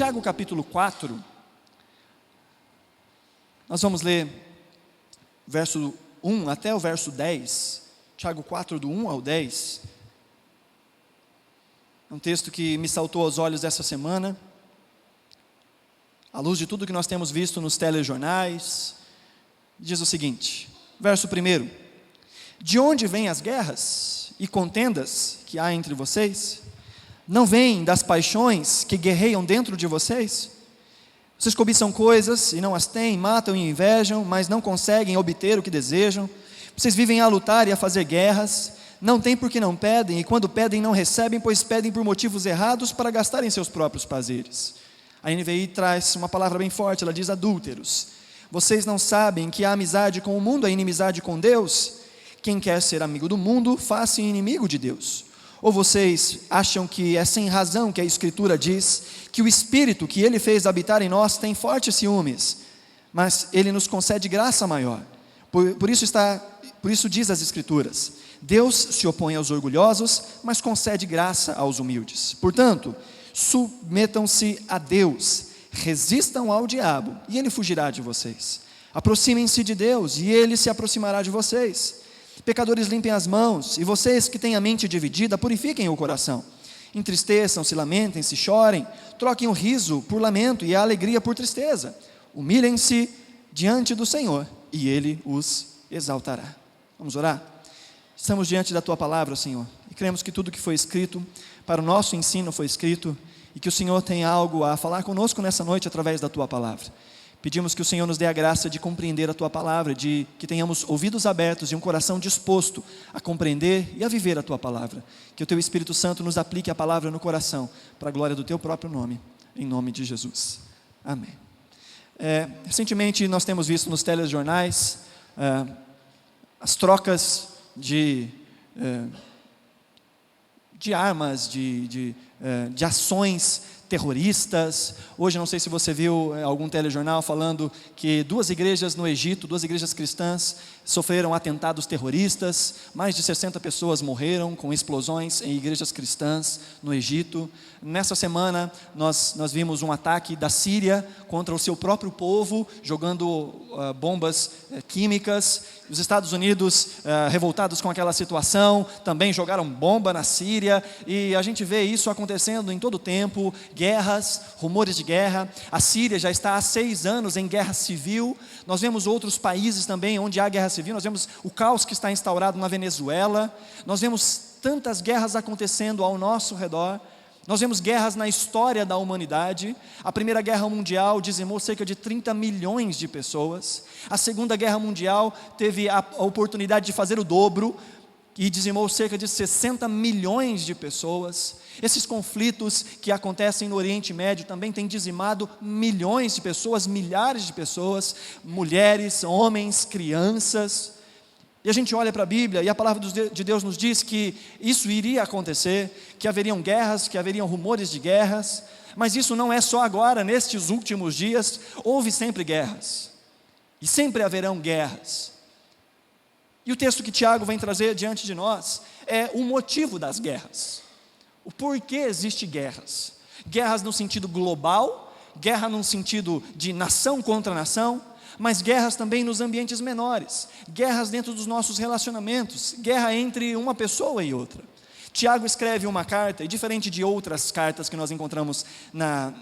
Tiago capítulo 4, nós vamos ler verso 1 até o verso 10, Tiago 4 do 1 ao 10, é um texto que me saltou aos olhos essa semana, à luz de tudo que nós temos visto nos telejornais. Diz o seguinte, verso 1: de onde vêm as guerras e contendas que há entre vocês? Não vêm das paixões que guerreiam dentro de vocês? Vocês cobiçam coisas e não as têm, matam e invejam, mas não conseguem obter o que desejam. Vocês vivem a lutar e a fazer guerras, não têm porque não pedem, e quando pedem não recebem, pois pedem por motivos errados para gastarem seus próprios prazeres. A NVI traz uma palavra bem forte, ela diz adúlteros. Vocês não sabem que a amizade com o mundo é inimizade com Deus? Quem quer ser amigo do mundo, faça inimigo de Deus. Ou vocês acham que é sem razão que a Escritura diz que o Espírito que Ele fez habitar em nós tem fortes ciúmes, mas Ele nos concede graça maior. Por isso diz as Escrituras, Deus se opõe aos orgulhosos, mas concede graça aos humildes. Portanto, submetam-se a Deus, resistam ao diabo, e ele fugirá de vocês. Aproximem-se de Deus, e Ele se aproximará de vocês. Pecadores, limpem as mãos, e vocês que têm a mente dividida, purifiquem o coração. Entristeçam-se, lamentem-se, chorem, troquem o riso por lamento e a alegria por tristeza. Humilhem-se diante do Senhor, e Ele os exaltará. Vamos orar? Estamos diante da Tua palavra, Senhor, e cremos que tudo que foi escrito para o nosso ensino foi escrito, e que o Senhor tem algo a falar conosco nessa noite através da Tua palavra. Pedimos que o Senhor nos dê a graça de compreender a Tua palavra, de que tenhamos ouvidos abertos e um coração disposto a compreender e a viver a Tua palavra. Que o Teu Espírito Santo nos aplique a palavra no coração, para a glória do Teu próprio nome, em nome de Jesus. Amém. Recentemente nós temos visto nos telejornais as trocas de armas, de ações terroristas. Hoje, não sei se você viu algum telejornal falando que 2 igrejas no Egito, 2 igrejas cristãs, sofreram atentados terroristas, mais de 60 pessoas morreram com explosões em igrejas cristãs no Egito. Nessa semana, nós vimos um ataque da Síria contra o seu próprio povo, jogando bombas químicas. Os Estados Unidos, revoltados com aquela situação, também jogaram bomba na Síria, e a gente vê isso acontecendo em todo o tempo, guerras, rumores de guerra. A Síria já está há 6 anos em guerra civil. Nós vemos outros países também onde há guerra civil. Nós vemos o caos que está instaurado na Venezuela. Nós vemos tantas guerras acontecendo ao nosso redor. Nós vemos guerras na história da humanidade. A Primeira Guerra Mundial dizimou cerca de 30 milhões de pessoas. A Segunda Guerra Mundial teve a oportunidade de fazer o dobro e dizimou cerca de 60 milhões de pessoas. Esses conflitos que acontecem no Oriente Médio também têm dizimado milhões de pessoas, milhares de pessoas, mulheres, homens, crianças. E a gente olha para a Bíblia e a palavra de Deus nos diz que isso iria acontecer, que haveriam guerras, que haveriam rumores de guerras, mas isso não é só agora, nestes últimos dias. Houve sempre guerras, e sempre haverão guerras. E o texto que Tiago vem trazer diante de nós é o motivo das guerras. O porquê existe guerras. Guerras no sentido global, guerra no sentido de nação contra nação, mas guerras também nos ambientes menores, guerras dentro dos nossos relacionamentos, guerra entre uma pessoa e outra. Tiago escreve uma carta, e diferente de outras cartas que nós encontramos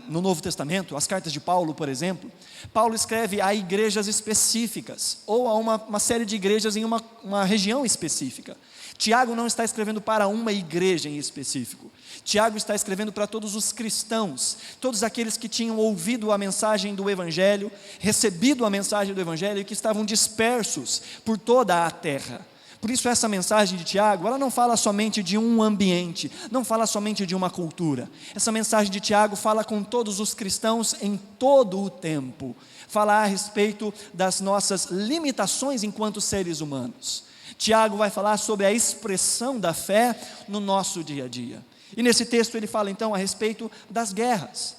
no Novo Testamento, as cartas de Paulo, por exemplo, Paulo escreve a igrejas específicas, ou a uma série de igrejas em uma região específica. Tiago não está escrevendo para uma igreja em específico. Tiago está escrevendo para todos os cristãos, todos aqueles que tinham ouvido a mensagem do Evangelho, recebido a mensagem do Evangelho e que estavam dispersos por toda a terra. Por isso essa mensagem de Tiago, ela não fala somente de um ambiente, não fala somente de uma cultura. Essa mensagem de Tiago fala com todos os cristãos em todo o tempo. Fala a respeito das nossas limitações enquanto seres humanos. Tiago vai falar sobre a expressão da fé no nosso dia a dia. E nesse texto ele fala então a respeito das guerras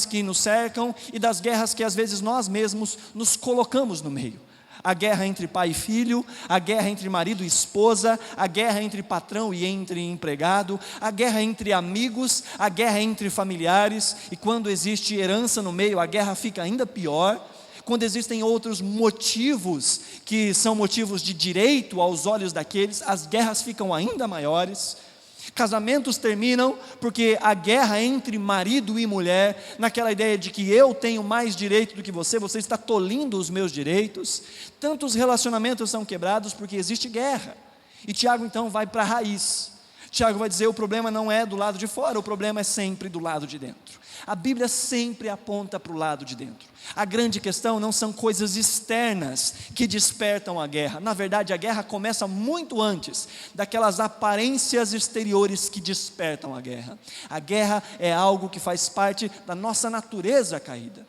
que nos cercam e das guerras que às vezes nós mesmos nos colocamos no meio. A guerra entre pai e filho, a guerra entre marido e esposa, a guerra entre patrão e entre empregado, a guerra entre amigos, a guerra entre familiares, e quando existe herança no meio, a guerra fica ainda pior. Quando existem outros motivos, que são motivos de direito aos olhos daqueles, as guerras ficam ainda maiores. Casamentos terminam porque a guerra entre marido e mulher, naquela ideia de que eu tenho mais direito do que você está tolhindo os meus direitos. Tantos relacionamentos são quebrados porque existe guerra. E Tiago então vai para a raiz. Tiago vai dizer: o problema não é do lado de fora, o problema é sempre do lado de dentro. A Bíblia sempre aponta para o lado de dentro. A grande questão não são coisas externas que despertam a guerra. Na verdade, a guerra começa muito antes daquelas aparências exteriores que despertam a guerra. A guerra é algo que faz parte da nossa natureza caída.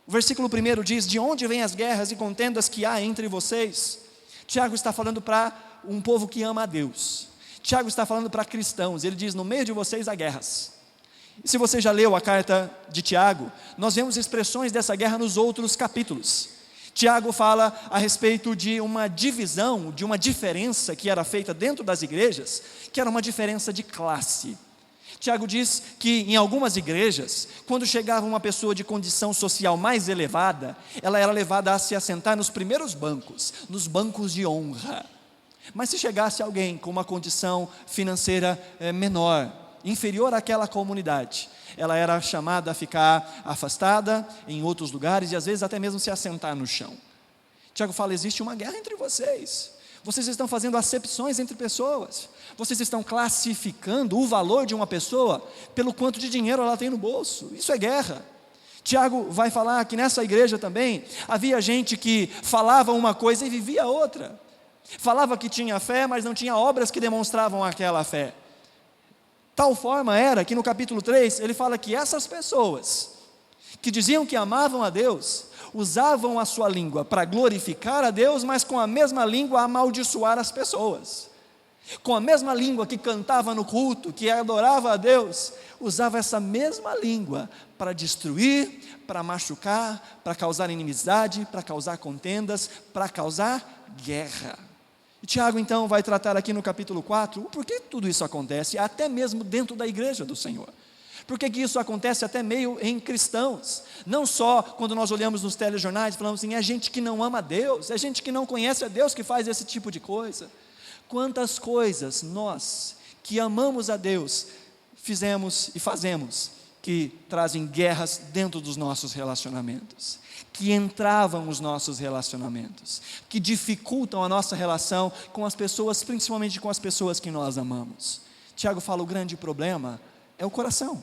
O versículo 1 diz: de onde vêm as guerras e contendas que há entre vocês? Tiago está falando para um povo que ama a Deus. Tiago está falando para cristãos. Ele diz: no meio de vocês há guerras. E se você já leu a carta de Tiago, nós vemos expressões dessa guerra nos outros capítulos. Tiago fala a respeito de uma divisão, de uma diferença que era feita dentro das igrejas, que era uma diferença de classe. Tiago diz que em algumas igrejas, quando chegava uma pessoa de condição social mais elevada, ela era levada a se assentar nos primeiros bancos, nos bancos de honra. Mas se chegasse alguém com uma condição financeira menor, inferior àquela comunidade, ela era chamada a ficar afastada em outros lugares e às vezes até mesmo se assentar no chão. Tiago fala: existe uma guerra entre vocês. Vocês estão fazendo acepções entre pessoas. Vocês estão classificando o valor de uma pessoa pelo quanto de dinheiro ela tem no bolso. Isso é guerra. Tiago vai falar que nessa igreja também havia gente que falava uma coisa e vivia outra. Falava que tinha fé, mas não tinha obras que demonstravam aquela fé. Tal forma era que no capítulo 3, ele fala que essas pessoas, que diziam que amavam a Deus, usavam a sua língua para glorificar a Deus, mas com a mesma língua amaldiçoar as pessoas. Com a mesma língua que cantava no culto, que adorava a Deus, usava essa mesma língua para destruir, para machucar, para causar inimizade, para causar contendas, para causar guerra. E Tiago então vai tratar aqui no capítulo 4, por que tudo isso acontece, até mesmo dentro da igreja do Senhor. Por que isso acontece até meio em cristãos? Não só quando nós olhamos nos telejornais e falamos assim: é gente que não ama a Deus, é gente que não conhece a Deus que faz esse tipo de coisa. Quantas coisas nós, que amamos a Deus, fizemos e fazemos, que trazem guerras dentro dos nossos relacionamentos, que entravam os nossos relacionamentos, que dificultam a nossa relação com as pessoas, principalmente com as pessoas que nós amamos. Tiago fala: o grande problema é o coração.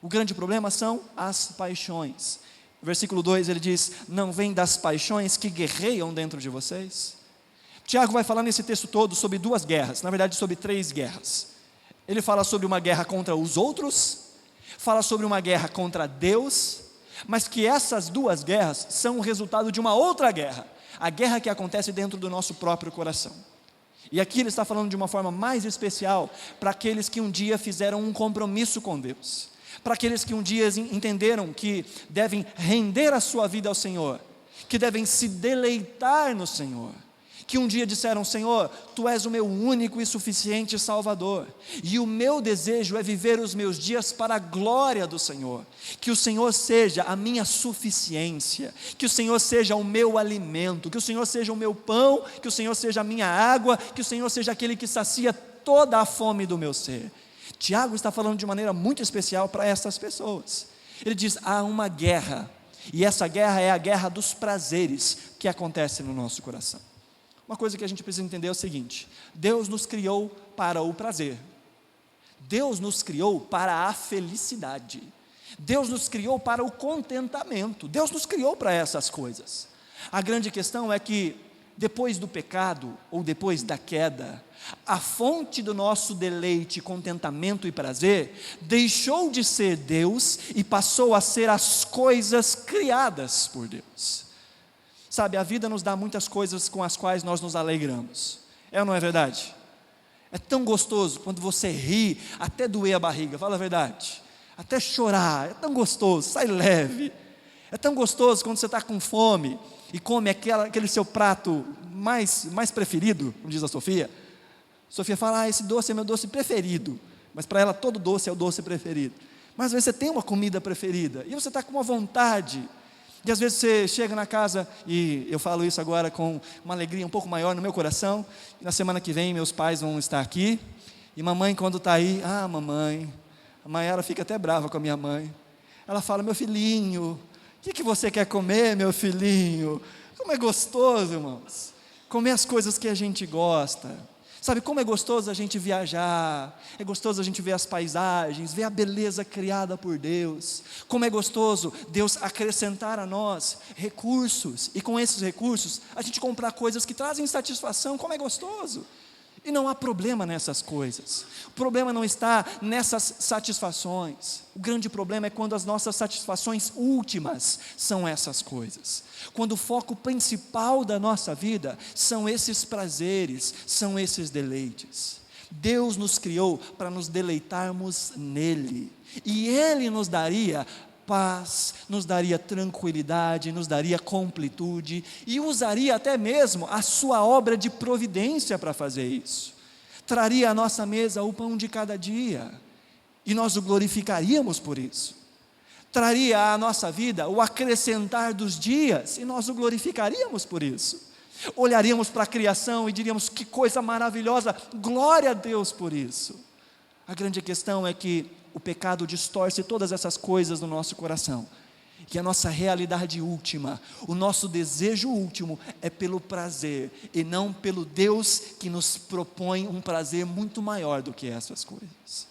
O grande problema são as paixões. Versículo 2 ele diz: não vem das paixões que guerreiam dentro de vocês? Tiago vai falar nesse texto todo sobre duas guerras, na verdade sobre 3 guerras. Ele fala sobre uma guerra contra os outros, fala sobre uma guerra contra Deus, mas que essas duas guerras são o resultado de uma outra guerra, a guerra que acontece dentro do nosso próprio coração. E aqui ele está falando de uma forma mais especial para aqueles que um dia fizeram um compromisso com Deus, para aqueles que um dia entenderam que devem render a sua vida ao Senhor, que devem se deleitar no Senhor, que um dia disseram: Senhor, Tu és o meu único e suficiente Salvador, e o meu desejo é viver os meus dias para a glória do Senhor, que o Senhor seja a minha suficiência, que o Senhor seja o meu alimento, que o Senhor seja o meu pão, que o Senhor seja a minha água, que o Senhor seja aquele que sacia toda a fome do meu ser. Tiago está falando de maneira muito especial para essas pessoas. Ele diz: há uma guerra, e essa guerra é a guerra dos prazeres que acontece no nosso coração. Uma coisa que a gente precisa entender é o seguinte: Deus nos criou para o prazer, Deus nos criou para a felicidade, Deus nos criou para o contentamento, Deus nos criou para essas coisas. A grande questão é que depois do pecado, ou depois da queda, a fonte do nosso deleite, contentamento e prazer deixou de ser Deus e passou a ser as coisas criadas por Deus. Sabe, a vida nos dá muitas coisas com as quais nós nos alegramos, é ou não é verdade? É tão gostoso quando você ri, até doer a barriga, fala a verdade, até chorar, é tão gostoso, sai leve. É tão gostoso quando você está com fome e come aquele seu prato mais preferido, como diz a Sofia. Sofia fala, esse doce é meu doce preferido. Mas para ela todo doce é o doce preferido. Mas às vezes você tem uma comida preferida e você está com uma vontade. E às vezes você chega na casa, e eu falo isso agora com uma alegria um pouco maior no meu coração. E na semana que vem meus pais vão estar aqui. E mamãe quando está aí, mamãe, a Maiara fica até brava com a minha mãe. Ela fala, meu filhinho, o que você quer comer, meu filhinho? Como é gostoso, irmãos, comer as coisas que a gente gosta. Sabe como é gostoso a gente viajar, é gostoso a gente ver as paisagens, ver a beleza criada por Deus. Como é gostoso Deus acrescentar a nós recursos, e com esses recursos a gente comprar coisas que trazem satisfação. Como é gostoso! E não há problema nessas coisas. O problema não está nessas satisfações. O grande problema é quando as nossas satisfações últimas são essas coisas. Quando o foco principal da nossa vida são esses prazeres, são esses deleites. Deus nos criou para nos deleitarmos nele. E Ele nos daria paz, nos daria tranquilidade, nos daria completude, e usaria até mesmo a sua obra de providência para fazer isso. Traria à nossa mesa o pão de cada dia, e nós o glorificaríamos por isso. Traria à nossa vida o acrescentar dos dias, e nós o glorificaríamos por isso. Olharíamos para a criação e diríamos, que coisa maravilhosa, glória a Deus por isso. A grande questão é que o pecado distorce todas essas coisas no nosso coração, que a nossa realidade última, o nosso desejo último é pelo prazer, e não pelo Deus que nos propõe um prazer muito maior do que essas coisas.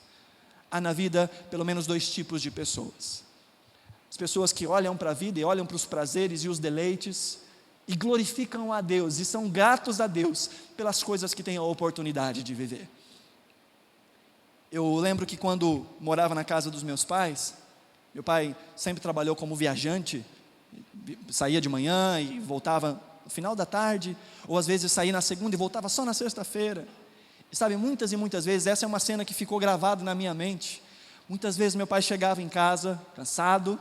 Há na vida pelo menos dois tipos de pessoas: as pessoas que olham para a vida e olham para os prazeres e os deleites, e glorificam a Deus, e são gratos a Deus pelas coisas que têm a oportunidade de viver. Eu lembro que quando morava na casa dos meus pais, meu pai sempre trabalhou como viajante, saía de manhã e voltava no final da tarde, ou às vezes saía na segunda e voltava só na sexta-feira. E sabe, muitas e muitas vezes, essa é uma cena que ficou gravada na minha mente. Muitas vezes meu pai chegava em casa, cansado,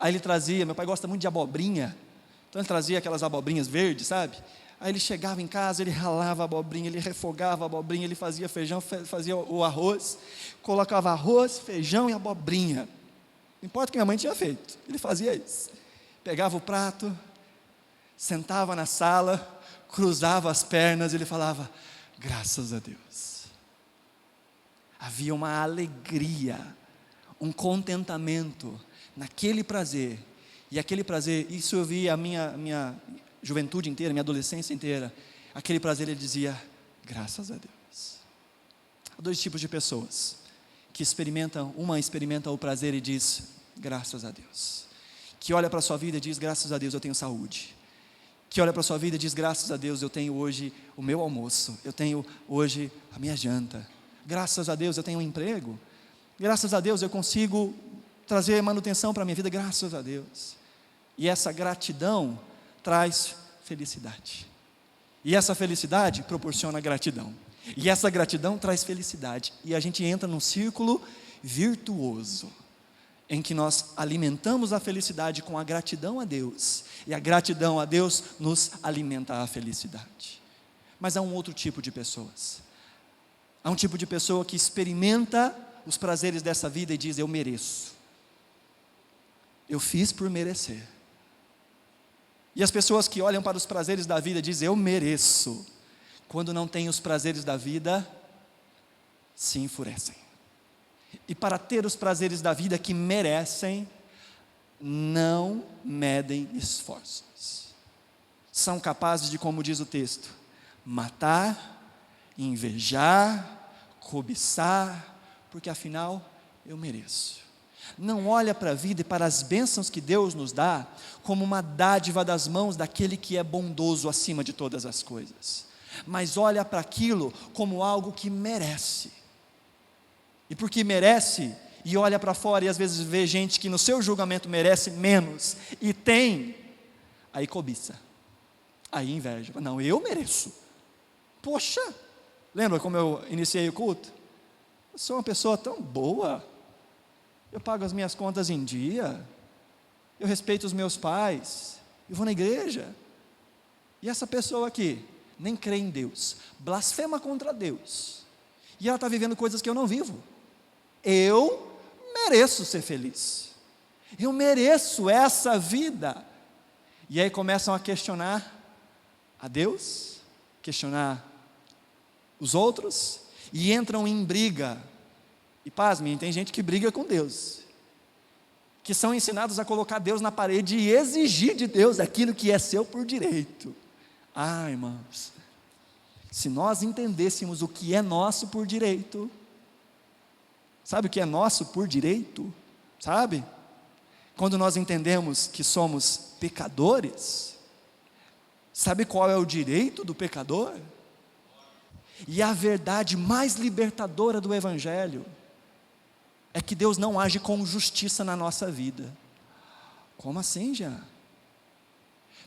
aí ele trazia, meu pai gosta muito de abobrinha, então ele trazia aquelas abobrinhas verdes, sabe? Aí ele chegava em casa, ele ralava a abobrinha, ele refogava a abobrinha, ele fazia feijão, fazia o arroz, colocava arroz, feijão e abobrinha. Não importa o que minha mãe tinha feito, ele fazia isso. Pegava o prato, sentava na sala, cruzava as pernas e ele falava, graças a Deus. Havia uma alegria, um contentamento naquele prazer, e aquele prazer, isso eu vi a minha juventude inteira, minha adolescência inteira, aquele prazer ele dizia, graças a Deus. Há dois tipos de pessoas, que experimentam, uma experimenta o prazer e diz, graças a Deus, que olha para a sua vida e diz, graças a Deus eu tenho saúde, que olha para a sua vida e diz, graças a Deus eu tenho hoje o meu almoço, eu tenho hoje a minha janta, graças a Deus eu tenho um emprego, graças a Deus eu consigo trazer manutenção para a minha vida, graças a Deus. E essa gratidão traz felicidade, e essa felicidade proporciona gratidão, e essa gratidão traz felicidade, e a gente entra num círculo virtuoso, em que nós alimentamos a felicidade com a gratidão a Deus, e a gratidão a Deus nos alimenta a felicidade. Mas há um outro tipo de pessoas, há um tipo de pessoa que experimenta os prazeres dessa vida e diz, eu mereço, eu fiz por merecer. E as pessoas que olham para os prazeres da vida dizem, eu mereço, quando não têm os prazeres da vida, se enfurecem. E para ter os prazeres da vida que merecem, não medem esforços. São capazes de, como diz o texto, matar, invejar, cobiçar, porque afinal eu mereço. Não olha para a vida e para as bênçãos que Deus nos dá como uma dádiva das mãos daquele que é bondoso acima de todas as coisas, mas olha para aquilo como algo que merece. E porque merece, e olha para fora e às vezes vê gente que no seu julgamento merece menos e tem, aí cobiça, aí inveja. Não, eu mereço. Poxa, lembra como eu iniciei o culto? Eu sou uma pessoa tão boa, eu pago as minhas contas em dia, eu respeito os meus pais, eu vou na igreja. E essa pessoa aqui nem crê em Deus, blasfema contra Deus, e ela está vivendo coisas que eu não vivo. Eu mereço ser feliz, eu mereço essa vida. E aí começam a questionar a Deus, questionar os outros, e entram em briga. E pasmem, tem gente que briga com Deus, que são ensinados a colocar Deus na parede e exigir de Deus aquilo que é seu por direito. Ah, irmãos, se nós entendêssemos o que é nosso por direito, sabe o que é nosso por direito? Sabe? Quando nós entendemos que somos pecadores, sabe qual é o direito do pecador? E a verdade mais libertadora do Evangelho é que Deus não age com justiça na nossa vida. Como assim, Jean?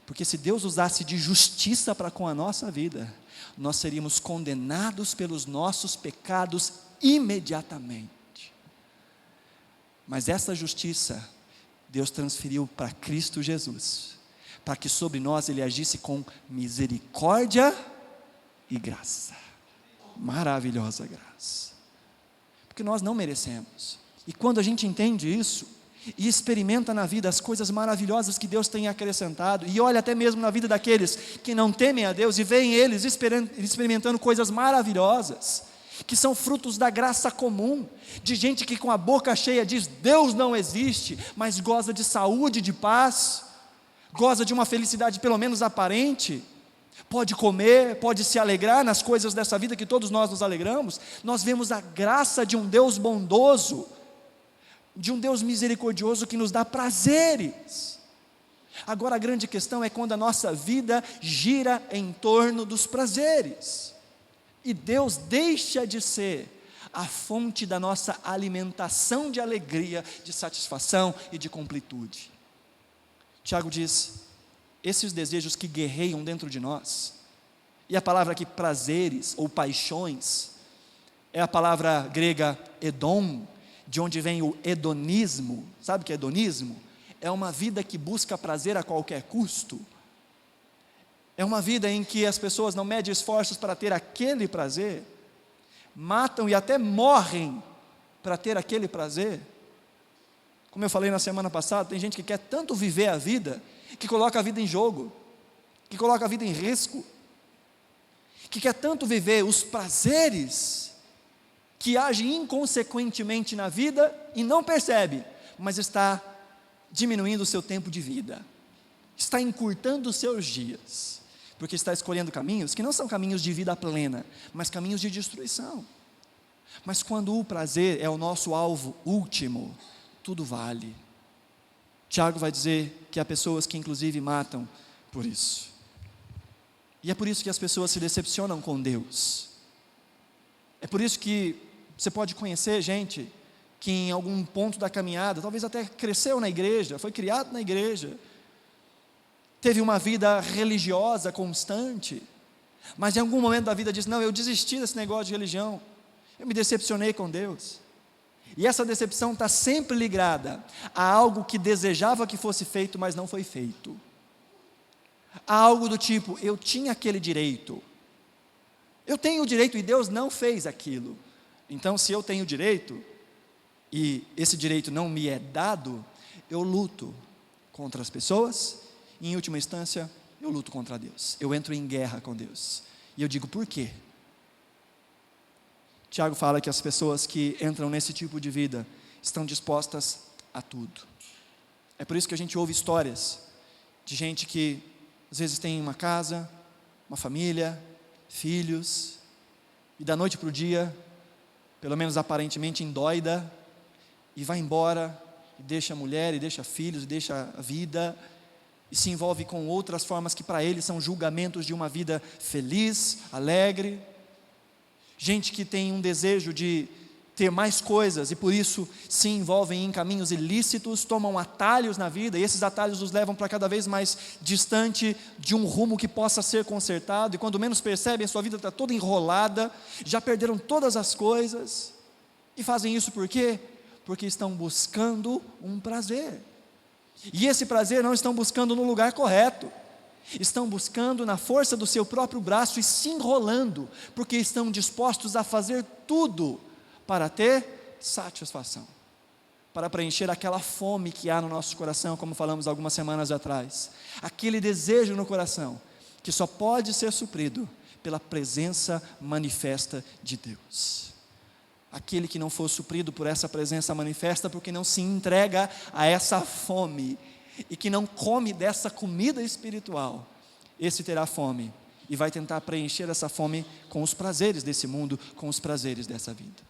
Porque se Deus usasse de justiça para com a nossa vida, nós seríamos condenados pelos nossos pecados imediatamente. Mas essa justiça, Deus transferiu para Cristo Jesus, para que sobre nós Ele agisse com misericórdia e graça. Maravilhosa graça, porque nós não merecemos. E quando a gente entende isso, e experimenta na vida as coisas maravilhosas que Deus tem acrescentado, e olha até mesmo na vida daqueles que não temem a Deus, e veem eles experimentando coisas maravilhosas, que são frutos da graça comum, de gente que com a boca cheia diz, Deus não existe, mas goza de saúde, de paz, goza de uma felicidade pelo menos aparente, pode comer, pode se alegrar nas coisas dessa vida que todos nós nos alegramos. Nós vemos a graça de um Deus bondoso, de um Deus misericordioso que nos dá prazeres. Agora a grande questão é quando a nossa vida gira em torno dos prazeres, e Deus deixa de ser a fonte da nossa alimentação de alegria, de satisfação e de completude. Tiago diz, esses desejos que guerreiam dentro de nós, e a palavra aqui prazeres ou paixões, é a palavra grega edom, de onde vem o hedonismo. Sabe o que é hedonismo? É uma vida que busca prazer a qualquer custo, é uma vida em que as pessoas não medem esforços para ter aquele prazer, matam e até morrem para ter aquele prazer. Como eu falei na semana passada, tem gente que quer tanto viver a vida, que coloca a vida em jogo, que coloca a vida em risco, que quer tanto viver os prazeres, que age inconsequentemente na vida e não percebe, mas está diminuindo o seu tempo de vida, está encurtando os seus dias, porque está escolhendo caminhos que não são caminhos de vida plena, mas caminhos de destruição. Mas quando o prazer é o nosso alvo último, tudo vale. Tiago vai dizer que há pessoas que inclusive matam por isso, e é por isso que as pessoas se decepcionam com Deus. É por isso que você pode conhecer gente que em algum ponto da caminhada, talvez até cresceu na igreja, foi criado na igreja, teve uma vida religiosa constante, mas em algum momento da vida diz, não, eu desisti desse negócio de religião, eu me decepcionei com Deus. E essa decepção está sempre ligada a algo que desejava que fosse feito, mas não foi feito. A algo do tipo, eu tinha aquele direito, eu tenho o direito e Deus não fez aquilo. Então se eu tenho direito, e esse direito não me é dado, eu luto contra as pessoas, e em última instância, eu luto contra Deus, eu entro em guerra com Deus. E eu digo, por quê? Tiago fala que as pessoas que entram nesse tipo de vida estão dispostas a tudo. É por isso que a gente ouve histórias de gente que às vezes tem uma casa, uma família, filhos, e da noite para o dia, pelo menos aparentemente indóida, e vai embora, e deixa a mulher, e deixa filhos, e deixa a vida, e se envolve com outras formas que para eles são julgamentos de uma vida feliz, alegre. Gente que tem um desejo de ter mais coisas e por isso se envolvem em caminhos ilícitos, tomam atalhos na vida, e esses atalhos os levam para cada vez mais distante de um rumo que possa ser consertado, e quando menos percebem, a sua vida está toda enrolada, já perderam todas as coisas, e fazem isso por quê? Porque estão buscando um prazer. E esse prazer não estão buscando no lugar correto. Estão buscando na força do seu próprio braço e se enrolando, porque estão dispostos a fazer tudo para ter satisfação, para preencher aquela fome que há no nosso coração, como falamos algumas semanas atrás, aquele desejo no coração, que só pode ser suprido pela presença manifesta de Deus. Aquele que não for suprido por essa presença manifesta, porque não se entrega a essa fome, e que não come dessa comida espiritual, esse terá fome, e vai tentar preencher essa fome com os prazeres desse mundo, com os prazeres dessa vida.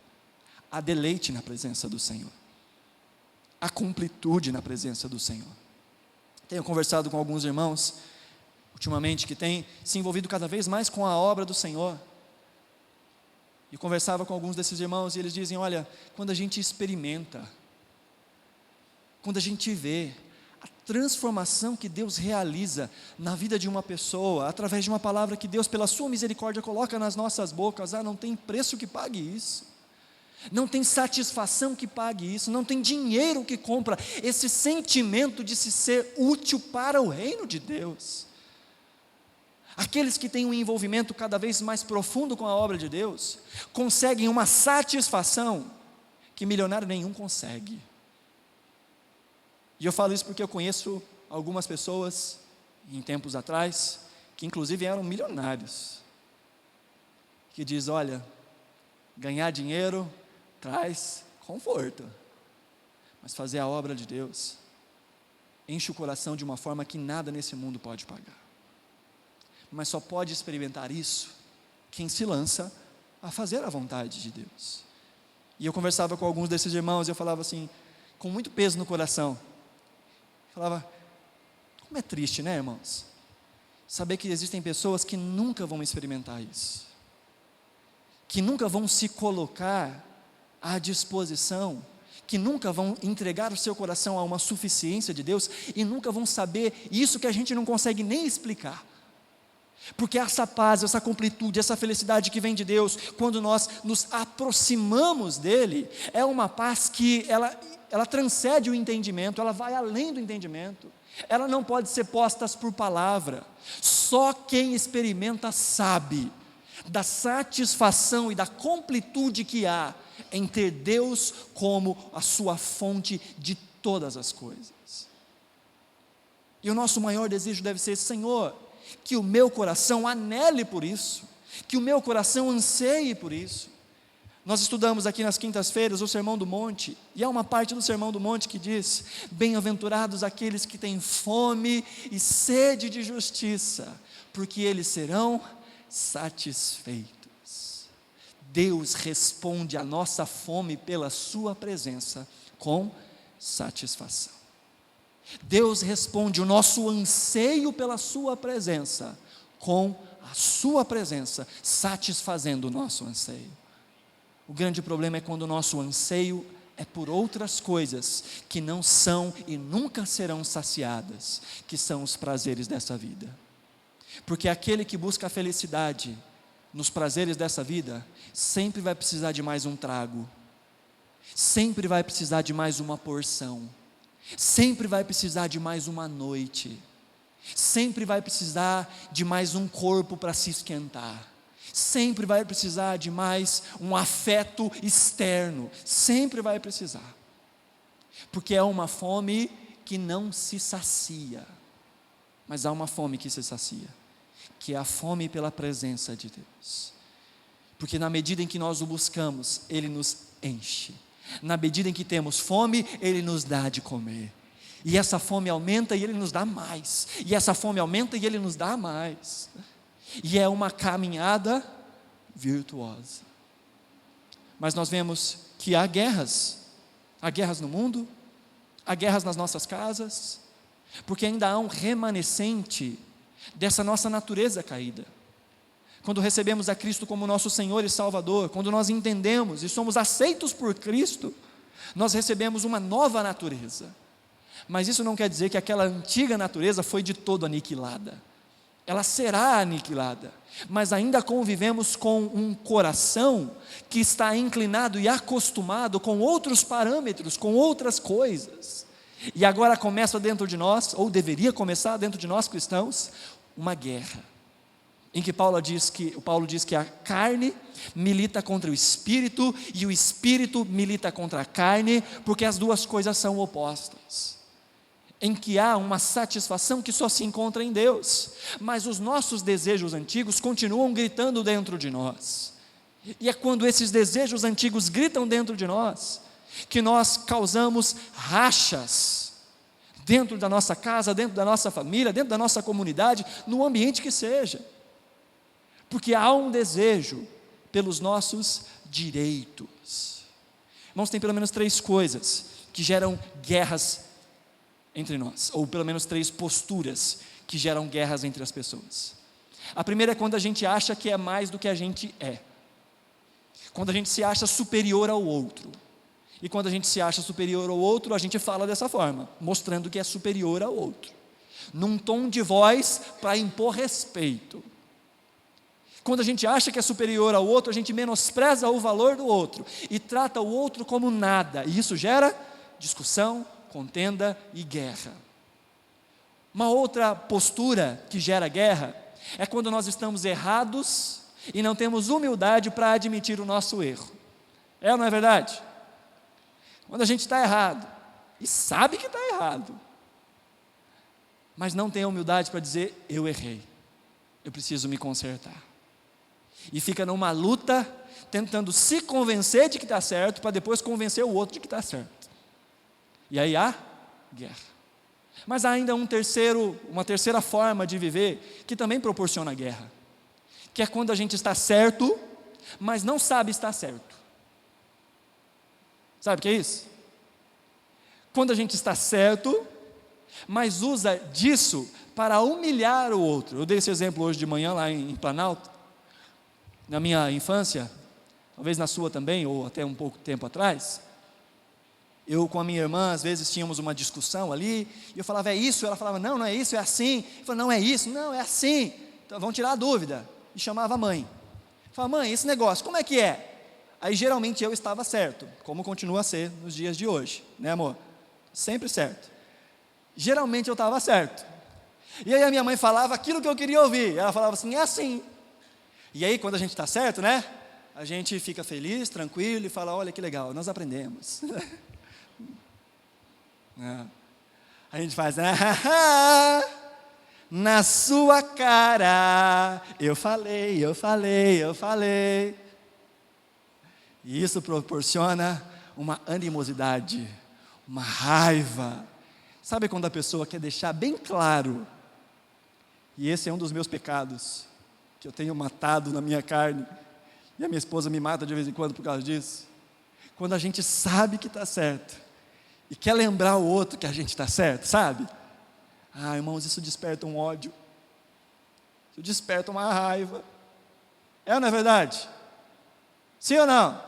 Há deleite na presença do Senhor, há completude na presença do Senhor. Tenho conversado com alguns irmãos, ultimamente, que têm se envolvido cada vez mais com a obra do Senhor, e conversava com alguns desses irmãos, e eles dizem: olha, quando a gente experimenta, quando a gente vê a transformação que Deus realiza na vida de uma pessoa, através de uma palavra que Deus, pela sua misericórdia, coloca nas nossas bocas, não tem preço que pague isso, não tem satisfação que pague isso, não tem dinheiro que compra esse sentimento de se ser útil para o reino de Deus. Aqueles que têm um envolvimento cada vez mais profundo com a obra de Deus, conseguem uma satisfação que milionário nenhum consegue. E eu falo isso porque eu conheço algumas pessoas, em tempos atrás, que inclusive eram milionários, que diz: olha, ganhar dinheiro traz conforto, mas fazer a obra de Deus enche o coração de uma forma que nada nesse mundo pode pagar. Mas só pode experimentar isso quem se lança a fazer a vontade de Deus. E eu conversava com alguns desses irmãos, e eu falava assim, com muito peso no coração, falava: como é triste, né, irmãos? Saber que existem pessoas que nunca vão experimentar isso, que nunca vão se colocar à disposição, que nunca vão entregar o seu coração a uma suficiência de Deus, e nunca vão saber isso que a gente não consegue nem explicar. Porque essa paz, essa completude, essa felicidade que vem de Deus, quando nós nos aproximamos dEle, é uma paz que ela transcende o entendimento, ela vai além do entendimento, ela não pode ser posta por palavra. Só quem experimenta sabe da satisfação e da completude que há em ter Deus como a sua fonte de todas as coisas. E o nosso maior desejo deve ser: Senhor, que o meu coração anele por isso, que o meu coração anseie por isso. Nós estudamos aqui nas quintas-feiras o Sermão do Monte, e há uma parte do Sermão do Monte que diz: bem-aventurados aqueles que têm fome e sede de justiça, porque eles serão satisfeitos. Deus responde à nossa fome pela sua presença com satisfação. Deus responde o nosso anseio pela sua presença com a sua presença, satisfazendo o nosso anseio. O grande problema é quando o nosso anseio é por outras coisas que não são e nunca serão saciadas, que são os prazeres dessa vida. Porque aquele que busca a felicidade nos prazeres dessa vida, sempre vai precisar de mais um trago, sempre vai precisar de mais uma porção, sempre vai precisar de mais uma noite, sempre vai precisar de mais um corpo para se esquentar, sempre vai precisar de mais um afeto externo, sempre vai precisar, porque é uma fome que não se sacia, mas há uma fome que se sacia, que é a fome pela presença de Deus, porque na medida em que nós o buscamos, Ele nos enche, na medida em que temos fome, Ele nos dá de comer, e essa fome aumenta e Ele nos dá mais, e essa fome aumenta e Ele nos dá mais, e é uma caminhada virtuosa. Mas nós vemos que há guerras no mundo, há guerras nas nossas casas, porque ainda há um remanescente dessa nossa natureza caída. Quando recebemos a Cristo como nosso Senhor e Salvador, quando nós entendemos e somos aceitos por Cristo, nós recebemos uma nova natureza. Mas isso não quer dizer que aquela antiga natureza foi de todo aniquilada. Ela será aniquilada, mas ainda convivemos com um coração que está inclinado e acostumado com outros parâmetros, com outras coisas, E agora começa dentro de nós, ou deveria começar dentro de nós cristãos, uma guerra, em que Paulo diz que a carne milita contra o espírito, e o espírito milita contra a carne, porque as duas coisas são opostas, em que há uma satisfação que só se encontra em Deus, mas os nossos desejos antigos continuam gritando dentro de nós, e é quando esses desejos antigos gritam dentro de nós, que nós causamos rachas, dentro da nossa casa, dentro da nossa família, dentro da nossa comunidade, no ambiente que seja, porque há um desejo pelos nossos direitos. Irmãos, tem pelo menos 3 coisas que geram guerras entre nós, ou pelo menos 3 posturas que geram guerras entre as pessoas. A primeira é quando a gente acha que é mais do que a gente é, quando a gente se acha superior ao outro. E quando a gente se acha superior ao outro, a gente fala dessa forma, mostrando que é superior ao outro, num tom de voz para impor respeito. Quando a gente acha que é superior ao outro, a gente menospreza o valor do outro e trata o outro como nada, e isso gera discussão, contenda e guerra. Uma outra postura que gera guerra é quando nós estamos errados e não temos humildade para admitir o nosso erro. É ou não é verdade? Quando a gente está errado e sabe que está errado, mas não tem a humildade para dizer: eu errei, eu preciso me consertar. E fica numa luta, tentando se convencer de que está certo, para depois convencer o outro de que está certo. E aí há guerra. Mas há ainda uma terceira forma de viver, que também proporciona guerra, que é quando a gente está certo, mas não sabe estar certo. Sabe o que é isso? Quando a gente está certo, mas usa disso para humilhar o outro. Eu dei esse exemplo hoje de manhã lá em Planalto. Na minha infância, talvez na sua também, ou até um pouco tempo atrás, eu com a minha irmã, às vezes tínhamos uma discussão ali, e eu falava: é isso? Ela falava: não, não é isso, é assim. Eu falava: não é isso, não, é assim. Então vamos tirar a dúvida. E chamava a mãe. Eu falava: mãe, esse negócio, como é que é? Aí geralmente eu estava certo, como continua a ser nos dias de hoje, né, amor? Sempre certo. Geralmente eu estava certo. E aí a minha mãe falava aquilo que eu queria ouvir. Ela falava assim: é assim. E aí quando a gente está certo, né? A gente fica feliz, tranquilo e fala: olha que legal, nós aprendemos. A gente faz: na sua cara, eu falei. E isso proporciona uma animosidade, uma raiva. Sabe quando a pessoa quer deixar bem claro, e esse é um dos meus pecados, que eu tenho matado na minha carne, e a minha esposa me mata de vez em quando por causa disso. Quando a gente sabe que está certo, e quer lembrar o outro que a gente está certo, sabe? Irmãos, isso desperta um ódio, isso desperta uma raiva. É ou não é verdade? Sim ou não?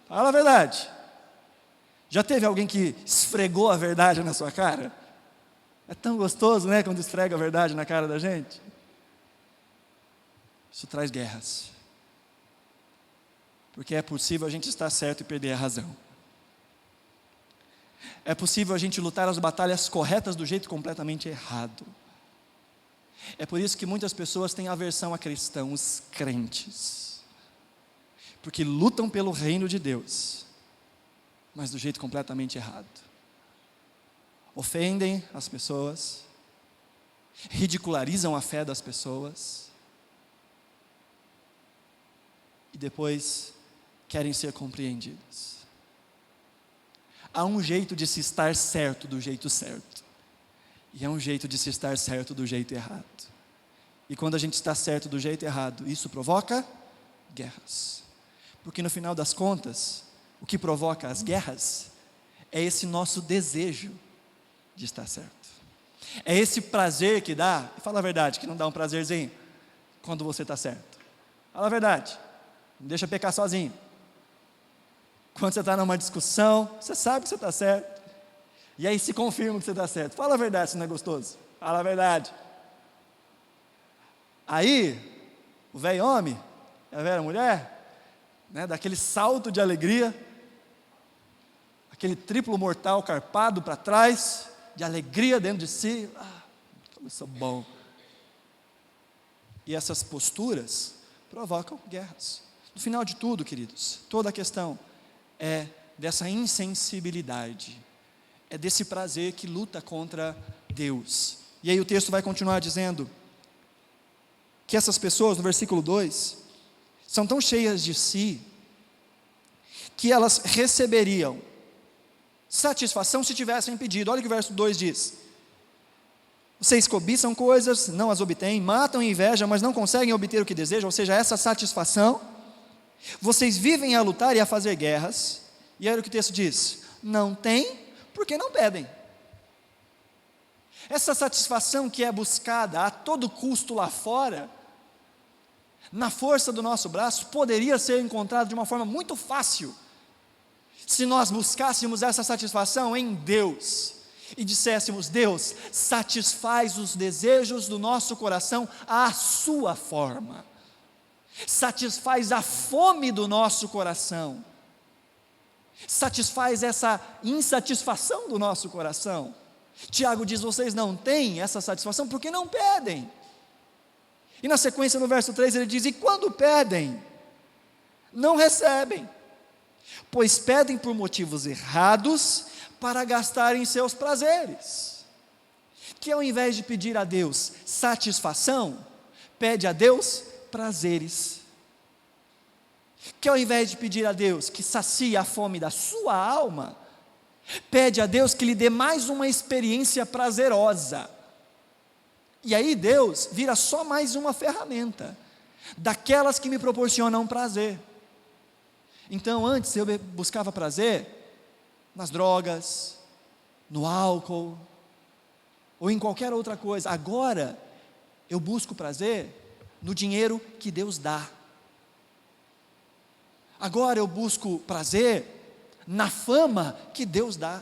Fala a verdade. Já teve alguém que esfregou a verdade na sua cara? É tão gostoso, né, quando esfrega a verdade na cara da gente. Isso traz guerras, porque é possível a gente estar certo e perder a razão. É possível a gente lutar as batalhas corretas do jeito completamente errado. É por isso que muitas pessoas têm aversão a cristãos crentes, porque lutam pelo reino de Deus, mas do jeito completamente errado. Ofendem as pessoas, ridicularizam a fé das pessoas, e depois querem ser compreendidos. Há um jeito de se estar certo do jeito certo, e há um jeito de se estar certo do jeito errado. E quando a gente está certo do jeito errado, isso provoca guerras. Porque no final das contas, o que provoca as guerras é esse nosso desejo de estar certo. É esse prazer que dá, e fala a verdade, que não dá um prazerzinho quando você está certo. Fala a verdade. Não deixa pecar sozinho. Quando você está numa discussão, você sabe que você está certo, e aí se confirma que você está certo. Fala a verdade se não é gostoso. Fala a verdade. Aí, o velho homem, a velha mulher, né, dá aquele salto de alegria, aquele triplo mortal carpado para trás, de alegria dentro de si. Como isso é bom. E essas posturas provocam guerras. No final de tudo, queridos, toda a questão é dessa insensibilidade, é desse prazer que luta contra Deus. E aí o texto vai continuar dizendo que essas pessoas, no versículo 2, são tão cheias de si, que elas receberiam satisfação se tivessem pedido. Olha o que o verso 2 diz: vocês cobiçam coisas, não as obtêm, matam e invejam, mas não conseguem obter o que desejam, ou seja, essa satisfação. Vocês vivem a lutar e a fazer guerras, e olha o que o texto diz: não têm, porque não pedem. Essa satisfação que é buscada a todo custo lá fora, na força do nosso braço, poderia ser encontrada de uma forma muito fácil, se nós buscássemos essa satisfação em Deus, e disséssemos: Deus, satisfaz os desejos do nosso coração à sua forma, satisfaz a fome do nosso coração, satisfaz essa insatisfação do nosso coração. Tiago diz: vocês não têm essa satisfação porque não pedem. E na sequência, no verso 3, ele diz: e quando pedem, não recebem, pois pedem por motivos errados, para gastarem seus prazeres. Que ao invés de pedir a Deus satisfação, pede a Deus prazeres. Que ao invés de pedir a Deus que sacie a fome da sua alma, pede a Deus que lhe dê mais uma experiência prazerosa. E aí Deus vira só mais uma ferramenta, daquelas que me proporcionam prazer. Então antes eu buscava prazer nas drogas, no álcool, ou em qualquer outra coisa. Agora eu busco prazer no dinheiro que Deus dá. Agora eu busco prazer na fama que Deus dá,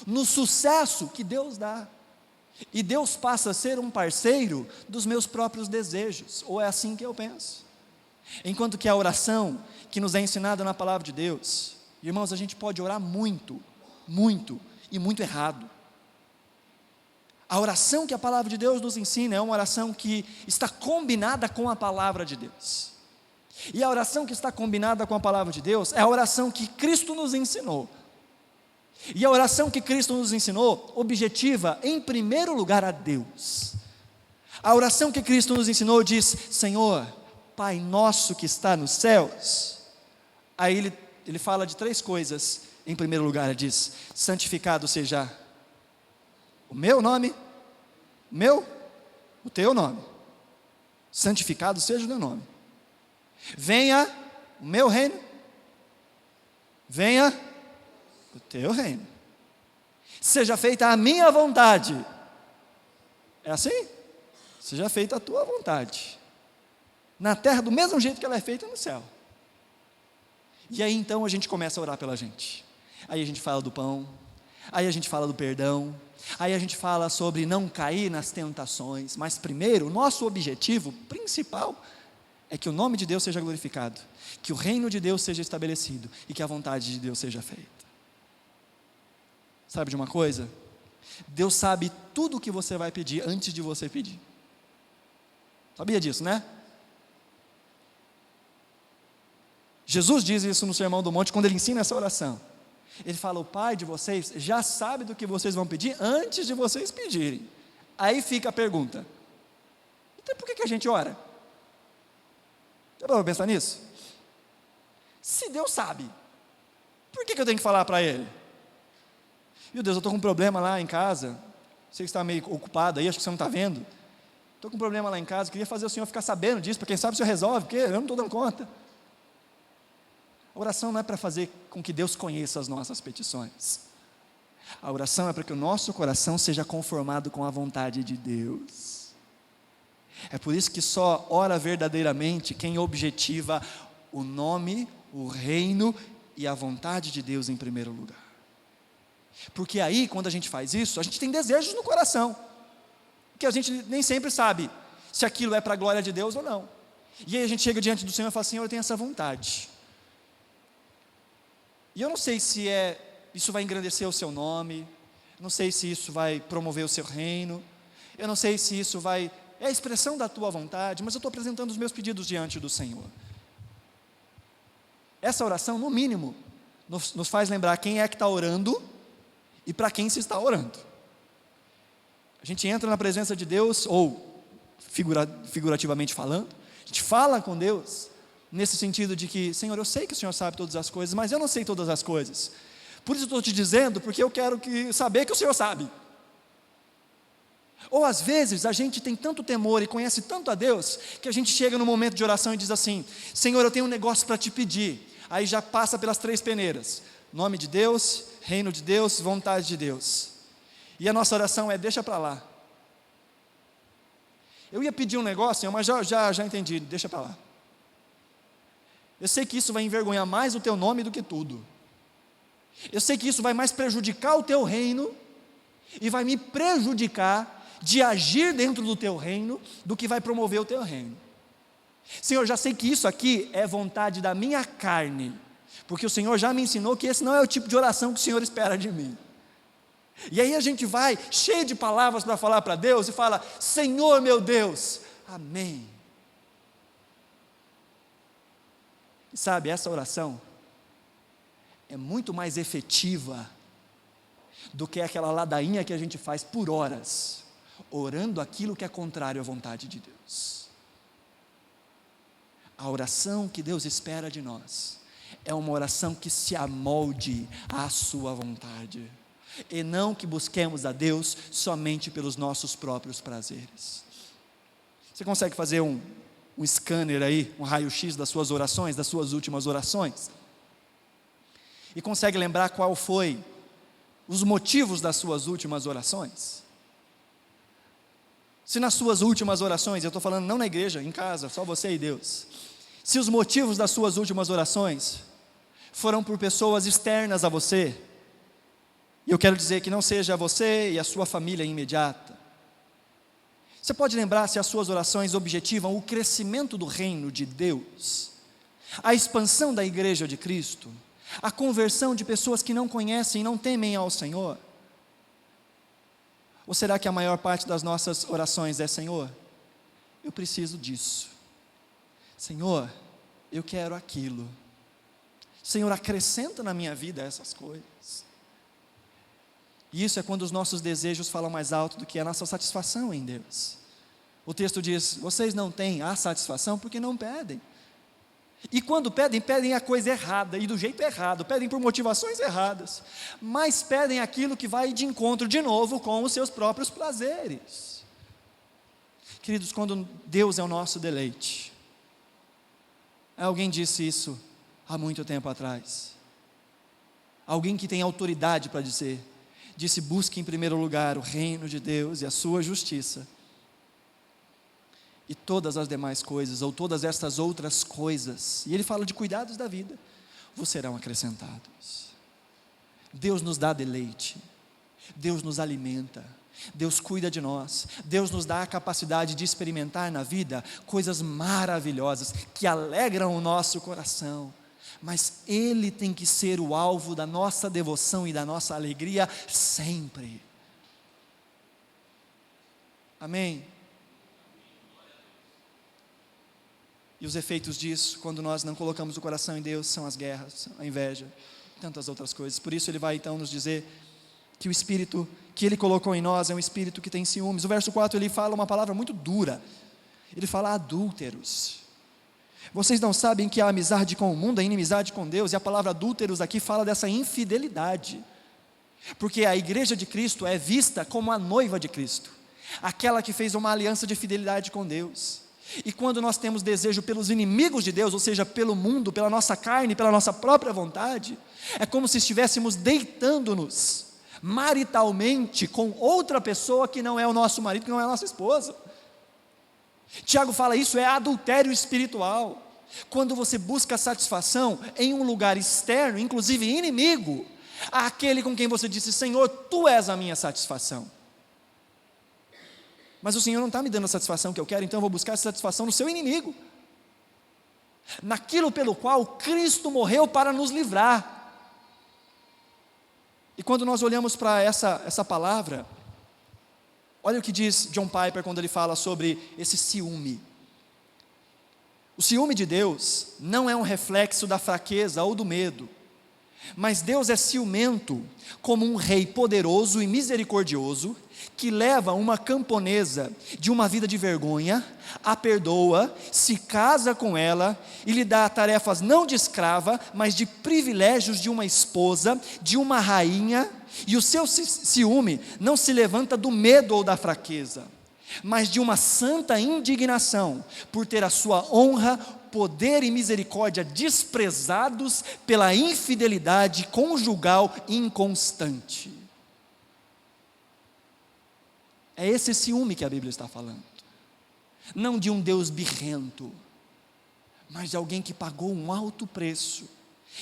no sucesso que Deus dá. E Deus passa a ser um parceiro dos meus próprios desejos, ou é assim que eu penso. Enquanto que a oração que nos é ensinada na palavra de Deus, irmãos, a gente pode orar muito, muito e muito errado. A oração que a palavra de Deus nos ensina é uma oração que está combinada com a palavra de Deus. E a oração que está combinada com a palavra de Deus é a oração que Cristo nos ensinou. E a oração que Cristo nos ensinou objetiva, em primeiro lugar, a Deus. A oração que Cristo nos ensinou diz: Senhor, Pai nosso que está nos céus. Aí ele fala de três coisas. Em primeiro lugar, ele diz: santificado seja o meu nome, o teu nome. Santificado seja o teu nome. Venha o meu reino, venha o teu reino, seja feita a minha vontade. É assim? Seja feita a tua vontade, na terra do mesmo jeito que ela é feita no céu. E aí então a gente começa a orar pela gente. Aí a gente fala do pão, aí a gente fala do perdão, aí a gente fala sobre não cair nas tentações. Mas primeiro, o nosso objetivo principal é que o nome de Deus seja glorificado, que o reino de Deus seja estabelecido e que a vontade de Deus seja feita. Sabe de uma coisa? Deus sabe tudo o que você vai pedir antes de você pedir. Sabia disso, né? Jesus diz isso no Sermão do Monte, quando ele ensina essa oração. Ele fala: o Pai de vocês já sabe do que vocês vão pedir antes de vocês pedirem. Aí fica a pergunta: então por que a gente ora? Já parou para pensar nisso? Se Deus sabe, por que eu tenho que falar para Ele? Meu Deus, eu estou com um problema lá em casa. Sei que está meio ocupado aí, acho que você não está vendo. Estou com um problema lá em casa, queria fazer o senhor ficar sabendo disso, para quem sabe o senhor resolve, porque eu não estou dando conta. A oração não é para fazer com que Deus conheça as nossas petições. A oração é para que o nosso coração seja conformado com a vontade de Deus. É por isso que só ora verdadeiramente quem objetiva o nome, o reino e a vontade de Deus em primeiro lugar. Porque aí, quando a gente faz isso, a gente tem desejos no coração, que a gente nem sempre sabe se aquilo é para a glória de Deus ou não. E aí a gente chega diante do Senhor e fala: Senhor, eu tenho essa vontade. E eu não sei se é isso vai engrandecer o seu nome, não sei se isso vai promover o seu reino, eu não sei se isso vai, é a expressão da tua vontade, mas eu estou apresentando os meus pedidos diante do Senhor. Essa oração, no mínimo, nos faz lembrar quem é que está orando e para quem se está orando. A gente entra na presença de Deus, ou figurativamente falando, a gente fala com Deus, nesse sentido de que, Senhor, eu sei que o Senhor sabe todas as coisas, mas eu não sei todas as coisas, por isso estou te dizendo, porque eu quero saber que o Senhor sabe. Ou às vezes a gente tem tanto temor e conhece tanto a Deus, que a gente chega no momento de oração e diz assim, Senhor, eu tenho um negócio para te pedir, aí já passa pelas 3 peneiras, nome de Deus, reino de Deus, vontade de Deus, e a nossa oração é, deixa para lá. Eu ia pedir um negócio, Senhor, mas já entendi, deixa para lá. Eu sei que isso vai envergonhar mais o teu nome do que tudo, eu sei que isso vai mais prejudicar o teu reino, e vai me prejudicar de agir dentro do teu reino, do que vai promover o teu reino. Senhor, já sei que isso aqui é vontade da minha carne, porque o Senhor já me ensinou que esse não é o tipo de oração que o Senhor espera de mim. E aí a gente vai, cheio de palavras para falar para Deus, e fala, Senhor meu Deus, amém. E sabe, essa oração é muito mais efetiva do que aquela ladainha que a gente faz por horas, orando aquilo que é contrário à vontade de Deus. A oração que Deus espera de nós é uma oração que se amolde à sua vontade, e não que busquemos a Deus somente pelos nossos próprios prazeres. Você consegue fazer um scanner aí, um raio-x das suas orações, das suas últimas orações? E consegue lembrar qual foi os motivos das suas últimas orações? Se nas suas últimas orações, eu estou falando não na igreja, em casa, só você e Deus, se os motivos das suas últimas orações foram por pessoas externas a você, e eu quero dizer que não seja você e a sua família imediata, você pode lembrar se as suas orações objetivam o crescimento do reino de Deus, a expansão da igreja de Cristo, a conversão de pessoas que não conhecem e não temem ao Senhor? Ou será que a maior parte das nossas orações é, Senhor, eu preciso disso, Senhor, eu quero aquilo, Senhor, acrescenta na minha vida essas coisas? E isso é quando os nossos desejos falam mais alto do que a nossa satisfação em Deus. O texto diz, vocês não têm a satisfação porque não pedem. E quando pedem, pedem a coisa errada, e do jeito errado, pedem por motivações erradas, mas pedem aquilo que vai de encontro de novo com os seus próprios prazeres. Queridos, quando Deus é o nosso deleite, alguém disse isso há muito tempo atrás, alguém que tem autoridade para dizer, disse, busque em primeiro lugar o reino de Deus e a sua justiça, e todas as demais coisas, ou todas estas outras coisas, e ele fala de cuidados da vida, vos serão acrescentados. Deus nos dá deleite, Deus nos alimenta, Deus cuida de nós, Deus nos dá a capacidade de experimentar na vida coisas maravilhosas, que alegram o nosso coração, mas Ele tem que ser o alvo da nossa devoção e da nossa alegria sempre. Amém? E os efeitos disso, quando nós não colocamos o coração em Deus, são as guerras, a inveja, tantas outras coisas. Por isso ele vai então nos dizer que o Espírito que Ele colocou em nós é um Espírito que tem ciúmes. O verso 4 ele fala uma palavra muito dura, ele fala adúlteros. Vocês não sabem que a amizade com o mundo é inimizade com Deus, e a palavra adúlteros aqui fala dessa infidelidade, porque a igreja de Cristo é vista como a noiva de Cristo, aquela que fez uma aliança de fidelidade com Deus. E quando nós temos desejo pelos inimigos de Deus, ou seja, pelo mundo, pela nossa carne, pela nossa própria vontade, é como se estivéssemos deitando-nos maritalmente com outra pessoa que não é o nosso marido, que não é a nossa esposa. Tiago fala, isso é adultério espiritual, quando você busca satisfação em um lugar externo, inclusive inimigo, àquele com quem você disse, Senhor, Tu és a minha satisfação. Mas o Senhor não está me dando a satisfação que eu quero, então eu vou buscar essa satisfação no seu inimigo, naquilo pelo qual Cristo morreu para nos livrar. E quando nós olhamos para essa palavra, olha o que diz John Piper quando ele fala sobre esse ciúme. O ciúme de Deus não é um reflexo da fraqueza ou do medo, mas Deus é ciumento como um rei poderoso e misericordioso, que leva uma camponesa de uma vida de vergonha, a perdoa, se casa com ela e lhe dá tarefas não de escrava, mas de privilégios de uma esposa, de uma rainha, e o seu ciúme não se levanta do medo ou da fraqueza, mas de uma santa indignação por ter a sua honra, poder e misericórdia desprezados pela infidelidade conjugal inconstante. É esse ciúme que a Bíblia está falando, não de um Deus birrento, mas de alguém que pagou um alto preço,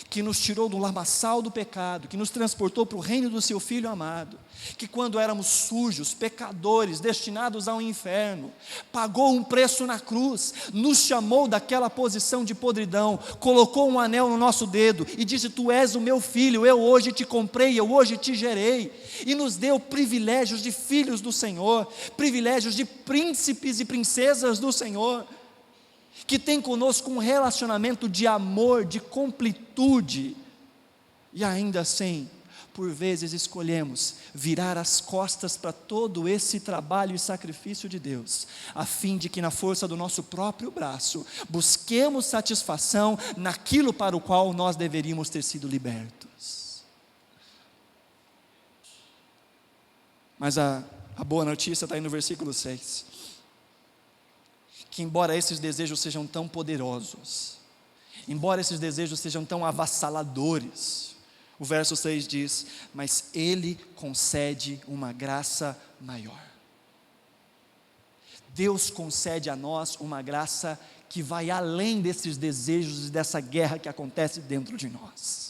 que nos tirou do lamaçal do pecado, que nos transportou para o reino do seu Filho amado, que quando éramos sujos, pecadores, destinados ao inferno, pagou um preço na cruz, nos chamou daquela posição de podridão, colocou um anel no nosso dedo e disse: tu és o meu filho, eu hoje te comprei, eu hoje te gerei, e nos deu privilégios de filhos do Senhor, privilégios de príncipes e princesas do Senhor, que tem conosco um relacionamento de amor, de completude, e ainda assim, por vezes escolhemos virar as costas para todo esse trabalho e sacrifício de Deus, a fim de que na força do nosso próprio braço, busquemos satisfação naquilo para o qual nós deveríamos ter sido libertos. Mas a boa notícia está aí no versículo 6, que embora esses desejos sejam tão poderosos, embora esses desejos sejam tão avassaladores, o verso 6 diz: mas Ele concede uma graça maior. Deus concede a nós uma graça que vai além desses desejos e dessa guerra que acontece dentro de nós.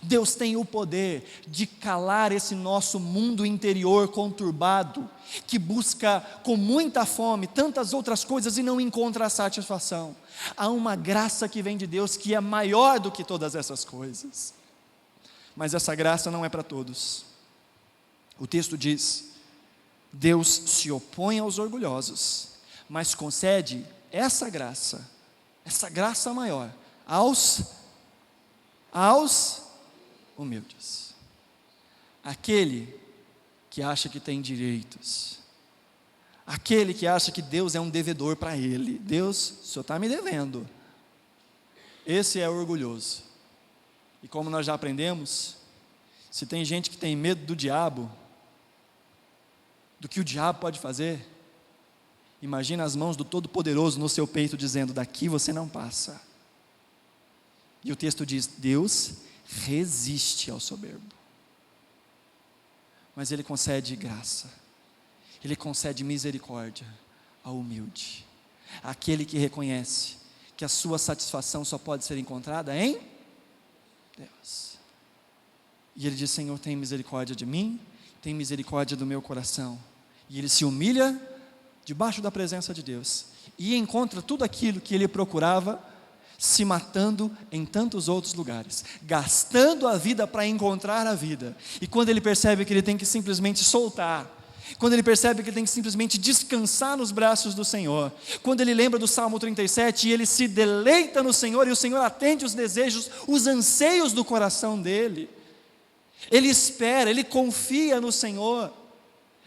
Deus tem o poder de calar esse nosso mundo interior conturbado, que busca com muita fome tantas outras coisas e não encontra a satisfação. Há uma graça que vem de Deus que é maior do que todas essas coisas, mas essa graça não é para todos. O texto diz: Deus se opõe aos orgulhosos, mas concede essa graça maior aos humildes. Aquele que acha que tem direitos, aquele que acha que Deus é um devedor para ele. Deus, o senhor está me devendo. Esse é orgulhoso. E como nós já aprendemos, se tem gente que tem medo do diabo, do que o diabo pode fazer, imagina as mãos do Todo-Poderoso no seu peito dizendo: daqui você não passa. E o texto diz: Deus resiste ao soberbo, mas Ele concede graça, Ele concede misericórdia ao humilde, aquele que reconhece que a sua satisfação só pode ser encontrada em Deus. E ele diz: Senhor, tem misericórdia de mim, tem misericórdia do meu coração. E ele se humilha debaixo da presença de Deus e encontra tudo aquilo que ele procurava, se matando em tantos outros lugares, gastando a vida para encontrar a vida. E quando ele percebe que ele tem que simplesmente soltar, quando ele percebe que ele tem que simplesmente descansar nos braços do Senhor, quando ele lembra do Salmo 37 e ele se deleita no Senhor, e o Senhor atende os desejos, os anseios do coração dele, ele espera, ele confia no Senhor,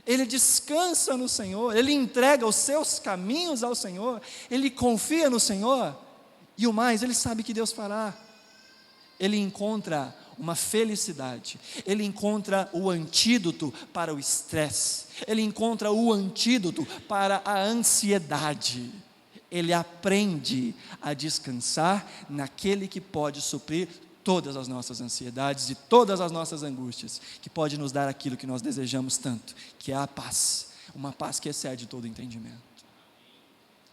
ele descansa no Senhor, ele entrega os seus caminhos ao Senhor, ele confia no Senhor, e o mais, ele sabe que Deus fará. Ele encontra uma felicidade, ele encontra o antídoto para o estresse, ele encontra o antídoto para a ansiedade. Ele aprende a descansar naquele que pode suprir todas as nossas ansiedades e todas as nossas angústias, que pode nos dar aquilo que nós desejamos tanto, que é a paz, uma paz que excede todo entendimento.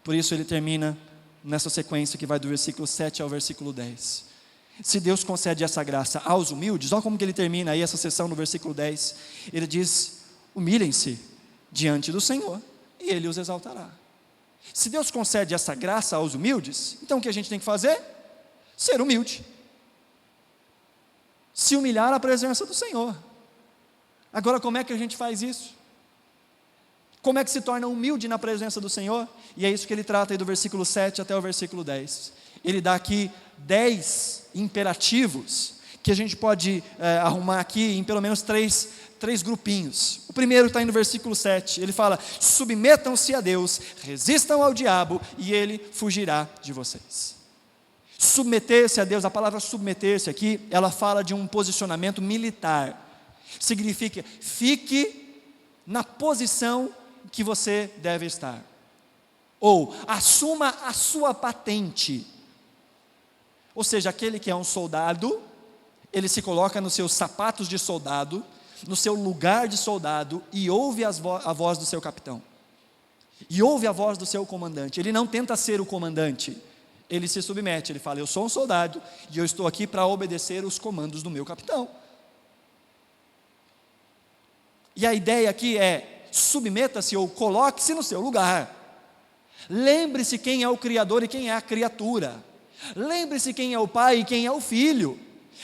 Por isso ele termina nessa sequência que vai do versículo 7 ao versículo 10. Se Deus concede essa graça aos humildes, olha como que ele termina aí essa sessão no versículo 10. Ele diz: humilhem-se diante do Senhor e Ele os exaltará. Se Deus concede essa graça aos humildes, então o que a gente tem que fazer? Ser humilde. se humilhar na presença do Senhor. Agora, como é que a gente faz isso? Como é que se torna humilde na presença do Senhor? E é isso que ele trata aí do versículo 7 até o versículo 10. Ele dá aqui 10 imperativos que a gente pode arrumar aqui em pelo menos três grupinhos. O primeiro está aí no versículo 7, ele fala: submetam-se a Deus, resistam ao diabo e ele fugirá de vocês. Submeter-se a Deus, a palavra submeter-se aqui, ela fala de um posicionamento militar. Significa, fique na posição que você deve estar, ou assuma a sua patente. Ou seja, aquele que é um soldado, ele se coloca nos seus sapatos de soldado, no seu lugar de soldado, e ouve a voz do seu capitão, e ouve a voz do seu comandante. Ele não tenta ser o comandante, ele se submete, ele fala: eu sou um soldado, e eu estou aqui para obedecer os comandos do meu capitão. E a ideia aqui é: submeta-se ou coloque-se no seu lugar. Lembre-se quem é o Criador e quem é a criatura. Lembre-se quem é o pai e quem é o filho.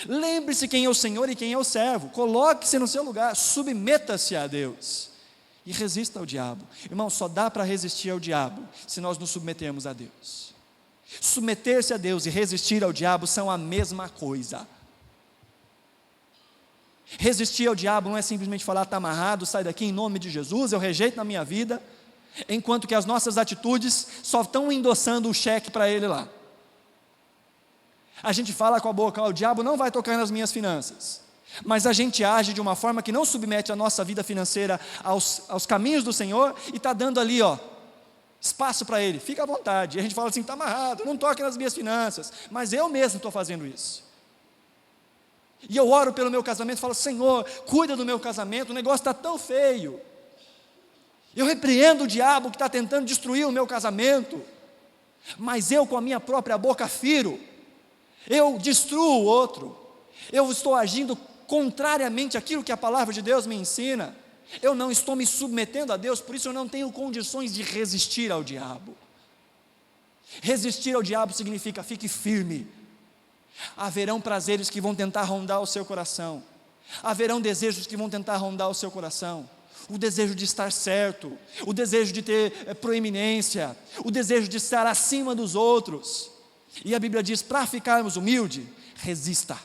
Lembre-se quem é o Senhor e quem é o servo. Coloque-se no seu lugar, submeta-se a Deus e resista ao diabo. Irmão, só dá para resistir ao diabo se nós nos submetermos a Deus. Submeter-se a Deus e resistir ao diabo são a mesma coisa. Resistir ao diabo não é simplesmente falar: está amarrado, sai daqui em nome de Jesus, eu rejeito na minha vida, enquanto que as nossas atitudes só estão endossando o cheque para ele lá. A gente fala com a boca: o diabo não vai tocar nas minhas finanças, mas a gente age de uma forma que não submete a nossa vida financeira aos caminhos do Senhor, e está dando ali espaço para ele, fica à vontade. E a gente fala assim: está amarrado, não toque nas minhas finanças, mas eu mesmo estou fazendo isso. E eu oro pelo meu casamento, falo: Senhor, cuida do meu casamento, o negócio está tão feio. Eu repreendo o diabo que está tentando destruir o meu casamento, mas eu com a minha própria boca afiro, eu destruo o outro, eu estou agindo contrariamente àquilo que a palavra de Deus me ensina. Eu não estou me submetendo a Deus, por isso eu não tenho condições de resistir ao diabo. Resistir ao diabo significa: fique firme. Haverão prazeres que vão tentar rondar o seu coração, haverão desejos que vão tentar rondar o seu coração, o desejo de estar certo, o desejo de ter proeminência, o desejo de estar acima dos outros. E a Bíblia diz: para ficarmos humildes, resista,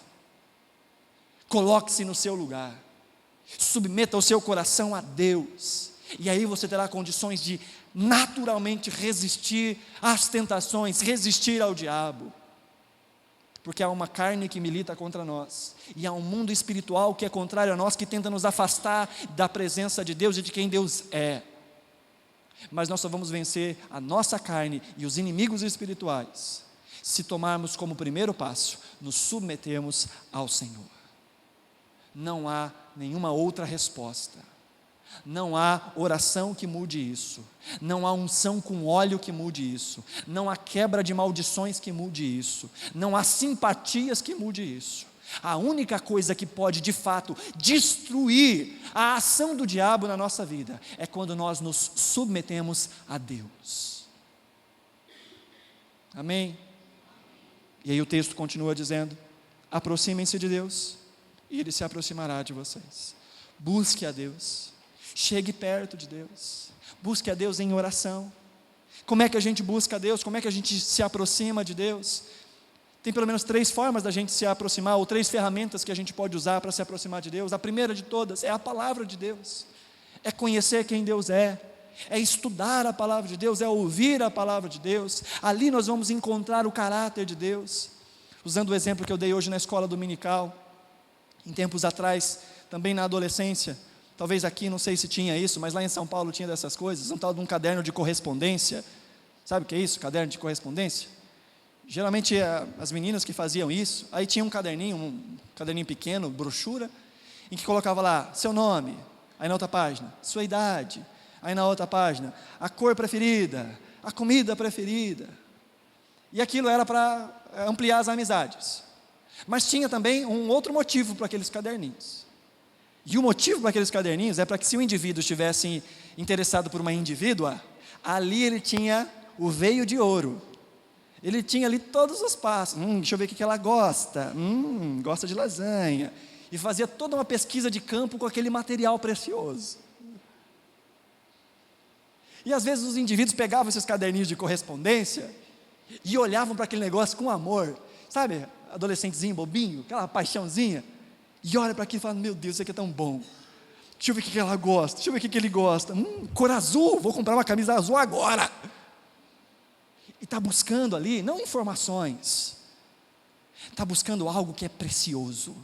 coloque-se no seu lugar, submeta o seu coração a Deus, e aí você terá condições de naturalmente resistir às tentações, resistir ao diabo. Porque há uma carne que milita contra nós, e há um mundo espiritual que é contrário a nós, que tenta nos afastar da presença de Deus e de quem Deus é. Mas nós só vamos vencer a nossa carne e os inimigos espirituais se tomarmos como primeiro passo, nos submetermos ao Senhor. Não há nenhuma outra resposta. Não há oração que mude isso, não há unção com óleo que mude isso, não há quebra de maldições que mude isso, não há simpatias que mude isso. A única coisa que pode de fato destruir a ação do diabo na nossa vida é quando nós nos submetemos a Deus. Amém? E aí o texto continua dizendo: aproximem-se de Deus e Ele se aproximará de vocês. Busque a Deus. Chegue perto de Deus, busque a Deus em oração. Como é que a gente busca a Deus? Como é que a gente se aproxima de Deus? Tem pelo menos 3 formas da gente se aproximar, ou 3 ferramentas que a gente pode usar para se aproximar de Deus. A primeira de todas é a palavra de Deus, é conhecer quem Deus é estudar a palavra de Deus, é ouvir a palavra de Deus. Ali nós vamos encontrar o caráter de Deus. Usando o exemplo que eu dei hoje na escola dominical, em tempos atrás, também na adolescência, talvez aqui, não sei se tinha isso, mas lá em São Paulo tinha dessas coisas, um tal de um caderno de correspondência. Sabe o que é isso, caderno de correspondência? Geralmente as meninas que faziam isso, aí tinha um caderninho pequeno, brochura, em que colocava lá seu nome, aí na outra página, sua idade, aí na outra página, a cor preferida, a comida preferida. E aquilo era para ampliar as amizades. Mas tinha também um outro motivo para aqueles caderninhos. E o motivo para aqueles caderninhos é para que, se o indivíduo estivesse interessado por uma indivídua, ali ele tinha o veio de ouro. Ele tinha ali todos os passos. Deixa eu ver o que ela gosta. Gosta de lasanha. E fazia toda uma pesquisa de campo com aquele material precioso. E às vezes os indivíduos pegavam esses caderninhos de correspondência e olhavam para aquele negócio com amor. Sabe, adolescentezinho, bobinho, aquela paixãozinha. E olha para aquilo e fala, meu Deus, isso aqui é tão bom. Deixa eu ver o que ela gosta, deixa eu ver o que ele gosta. Cor azul, vou comprar uma camisa azul agora. E está buscando ali, não informações, está buscando algo que é precioso,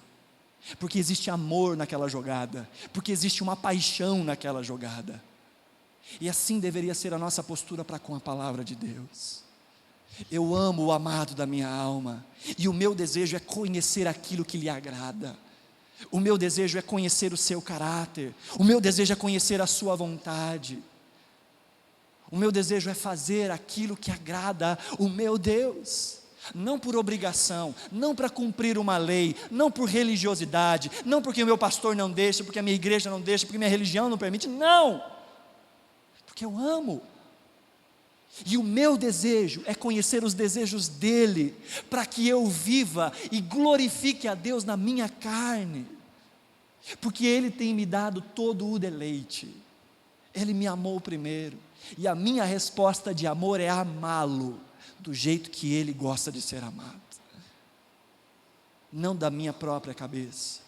porque existe amor naquela jogada, porque existe uma paixão naquela jogada, e assim deveria ser a nossa postura para com a palavra de Deus. Eu amo o amado da minha alma, e o meu desejo é conhecer aquilo que lhe agrada, o meu desejo é conhecer o seu caráter, o meu desejo é conhecer a sua vontade, o meu desejo é fazer aquilo que agrada o meu Deus, não por obrigação, não para cumprir uma lei, não por religiosidade, não porque o meu pastor não deixa, porque a minha igreja não deixa, porque minha religião não permite, não, porque eu amo, e o meu desejo é conhecer os desejos dEle, para que eu viva e glorifique a Deus na minha carne, porque Ele tem me dado todo o deleite, Ele me amou primeiro, e a minha resposta de amor é amá-lo, do jeito que Ele gosta de ser amado, não da minha própria cabeça,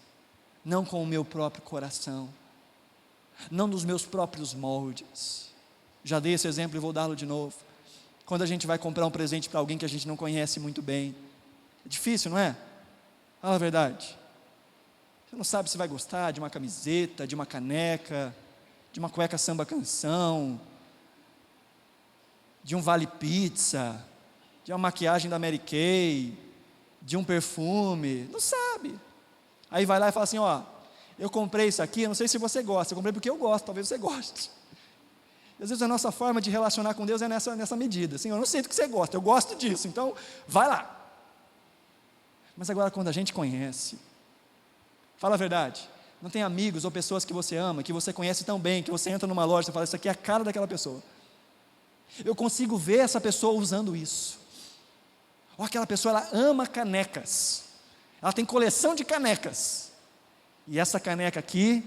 não com o meu próprio coração, não nos meus próprios moldes. Já dei esse exemplo e vou dá-lo de novo. Quando a gente vai comprar um presente para alguém que a gente não conhece muito bem, é difícil, não é? Fala a verdade. Você não sabe se vai gostar de uma camiseta, de uma caneca, de uma cueca samba canção, de um vale pizza, de uma maquiagem da Mary Kay, de um perfume, não sabe. Aí vai lá e fala assim, eu comprei isso aqui, eu não sei se você gosta, eu comprei porque eu gosto, talvez você goste. Às vezes a nossa forma de relacionar com Deus é nessa medida, assim, eu não sei do que você gosta, eu gosto disso, então vai lá. Mas agora quando a gente conhece, fala a verdade, não tem amigos ou pessoas que você ama, que você conhece tão bem, que você entra numa loja e fala, isso aqui é a cara daquela pessoa. Eu consigo ver essa pessoa usando isso. Ou aquela pessoa, ela ama canecas, ela tem coleção de canecas, e essa caneca aqui,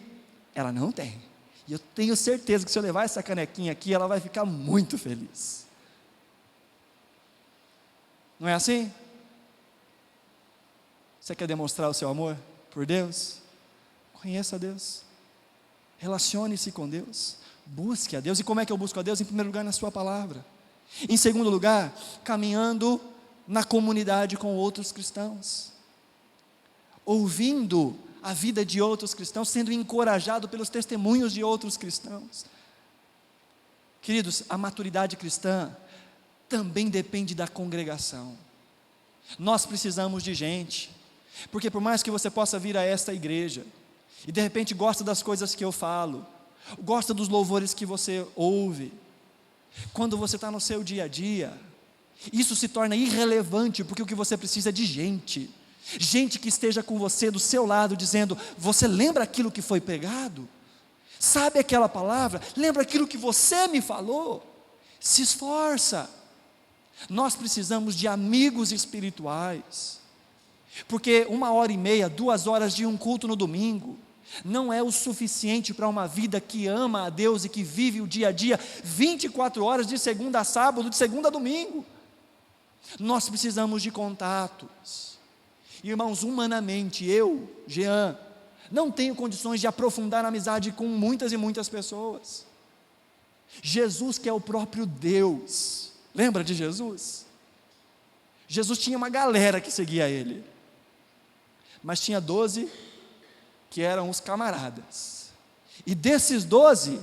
ela não tem, e eu tenho certeza que se eu levar essa canequinha aqui, ela vai ficar muito feliz. Não é assim? Você quer demonstrar o seu amor por Deus? Conheça a Deus, relacione-se com Deus, busque a Deus. E como é que eu busco a Deus? Em primeiro lugar, na sua palavra. Em segundo lugar, caminhando na comunidade com outros cristãos, ouvindo a vida de outros cristãos, sendo encorajado pelos testemunhos de outros cristãos. Queridos, a maturidade cristã também depende da congregação. Nós precisamos de gente, porque por mais que você possa vir a esta igreja, e de repente gosta das coisas que eu falo, gosta dos louvores que você ouve, quando você está no seu dia a dia, isso se torna irrelevante, porque o que você precisa é de gente que esteja com você do seu lado, dizendo, você lembra aquilo que foi pregado? Sabe aquela palavra? Lembra aquilo que você me falou? Se esforça. Nós precisamos de amigos espirituais, porque 1h30, 2 horas de um culto no domingo, não é o suficiente para uma vida que ama a Deus e que vive o dia a dia, 24 horas de segunda a sábado, de segunda a domingo. Nós precisamos de contatos. Irmãos, humanamente, eu, Jean, não tenho condições de aprofundar a amizade com muitas e muitas pessoas. Jesus, que é o próprio Deus, lembra de Jesus? Jesus tinha uma galera que seguia ele, mas tinha 12 que eram os camaradas, e desses 12,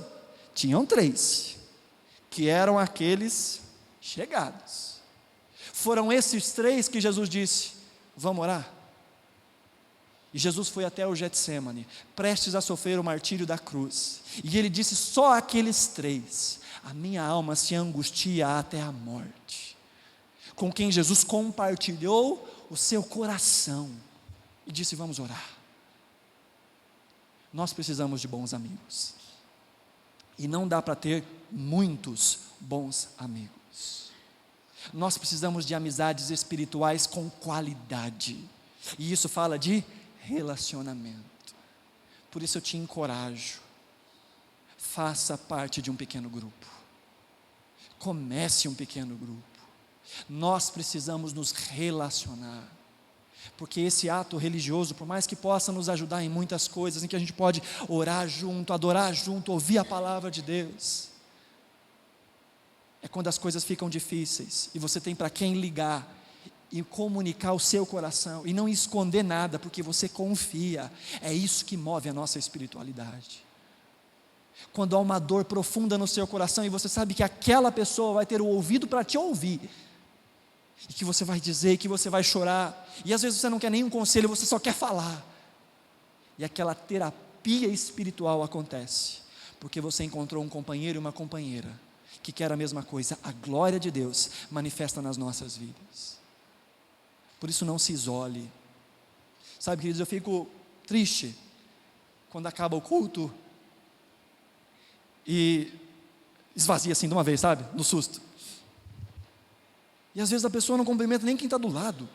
tinham 3 que eram aqueles chegados. Foram esses 3 que Jesus disse, vamos orar? E Jesus foi até o Getsêmani, prestes a sofrer o martírio da cruz, e ele disse, só aqueles 3, a minha alma se angustia até a morte, com quem Jesus compartilhou o seu coração, e disse, vamos orar. Nós precisamos de bons amigos, e não dá para ter muitos bons amigos. Nós precisamos de amizades espirituais com qualidade, e isso fala de relacionamento. Por isso eu te encorajo, faça parte de um pequeno grupo, comece um pequeno grupo. Nós precisamos nos relacionar, porque esse ato religioso, por mais que possa nos ajudar em muitas coisas, em que a gente pode orar junto, adorar junto, ouvir a palavra de Deus, é quando as coisas ficam difíceis, e você tem para quem ligar, e comunicar o seu coração, e não esconder nada, porque você confia. É isso que move a nossa espiritualidade. Quando há uma dor profunda no seu coração, e você sabe que aquela pessoa vai ter o ouvido para te ouvir, e que você vai dizer, que você vai chorar, e às vezes você não quer nenhum conselho, você só quer falar, e aquela terapia espiritual acontece, porque você encontrou um companheiro e uma companheira, que quer a mesma coisa. A glória de Deus manifesta nas nossas vidas. Por isso não se isole. Sabe, queridos, eu fico triste quando acaba o culto e esvazia assim de uma vez, sabe, no susto. E às vezes a pessoa não cumprimenta nem quem está do lado.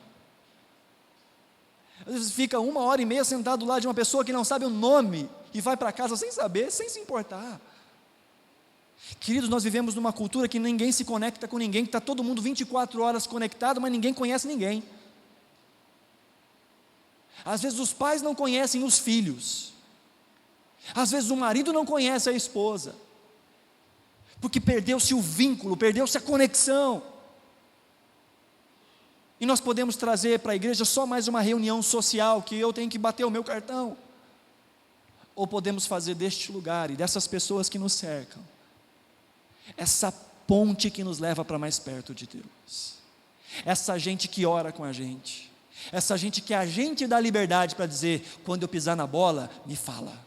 Às vezes fica 1h30 sentado do lado de uma pessoa que não sabe o nome, e vai para casa sem saber, sem se importar. Queridos, nós vivemos numa cultura que ninguém se conecta com ninguém, que está todo mundo 24 horas conectado, mas ninguém conhece ninguém. Às vezes os pais não conhecem os filhos, às vezes o marido não conhece a esposa, porque perdeu-se o vínculo, perdeu-se a conexão. E nós podemos trazer para a igreja só mais uma reunião social, que eu tenho que bater o meu cartão, ou podemos fazer deste lugar e dessas pessoas que nos cercam, essa ponte que nos leva para mais perto de Deus, essa gente que ora com a gente, essa gente que a gente dá liberdade para dizer: quando eu pisar na bola, me fala.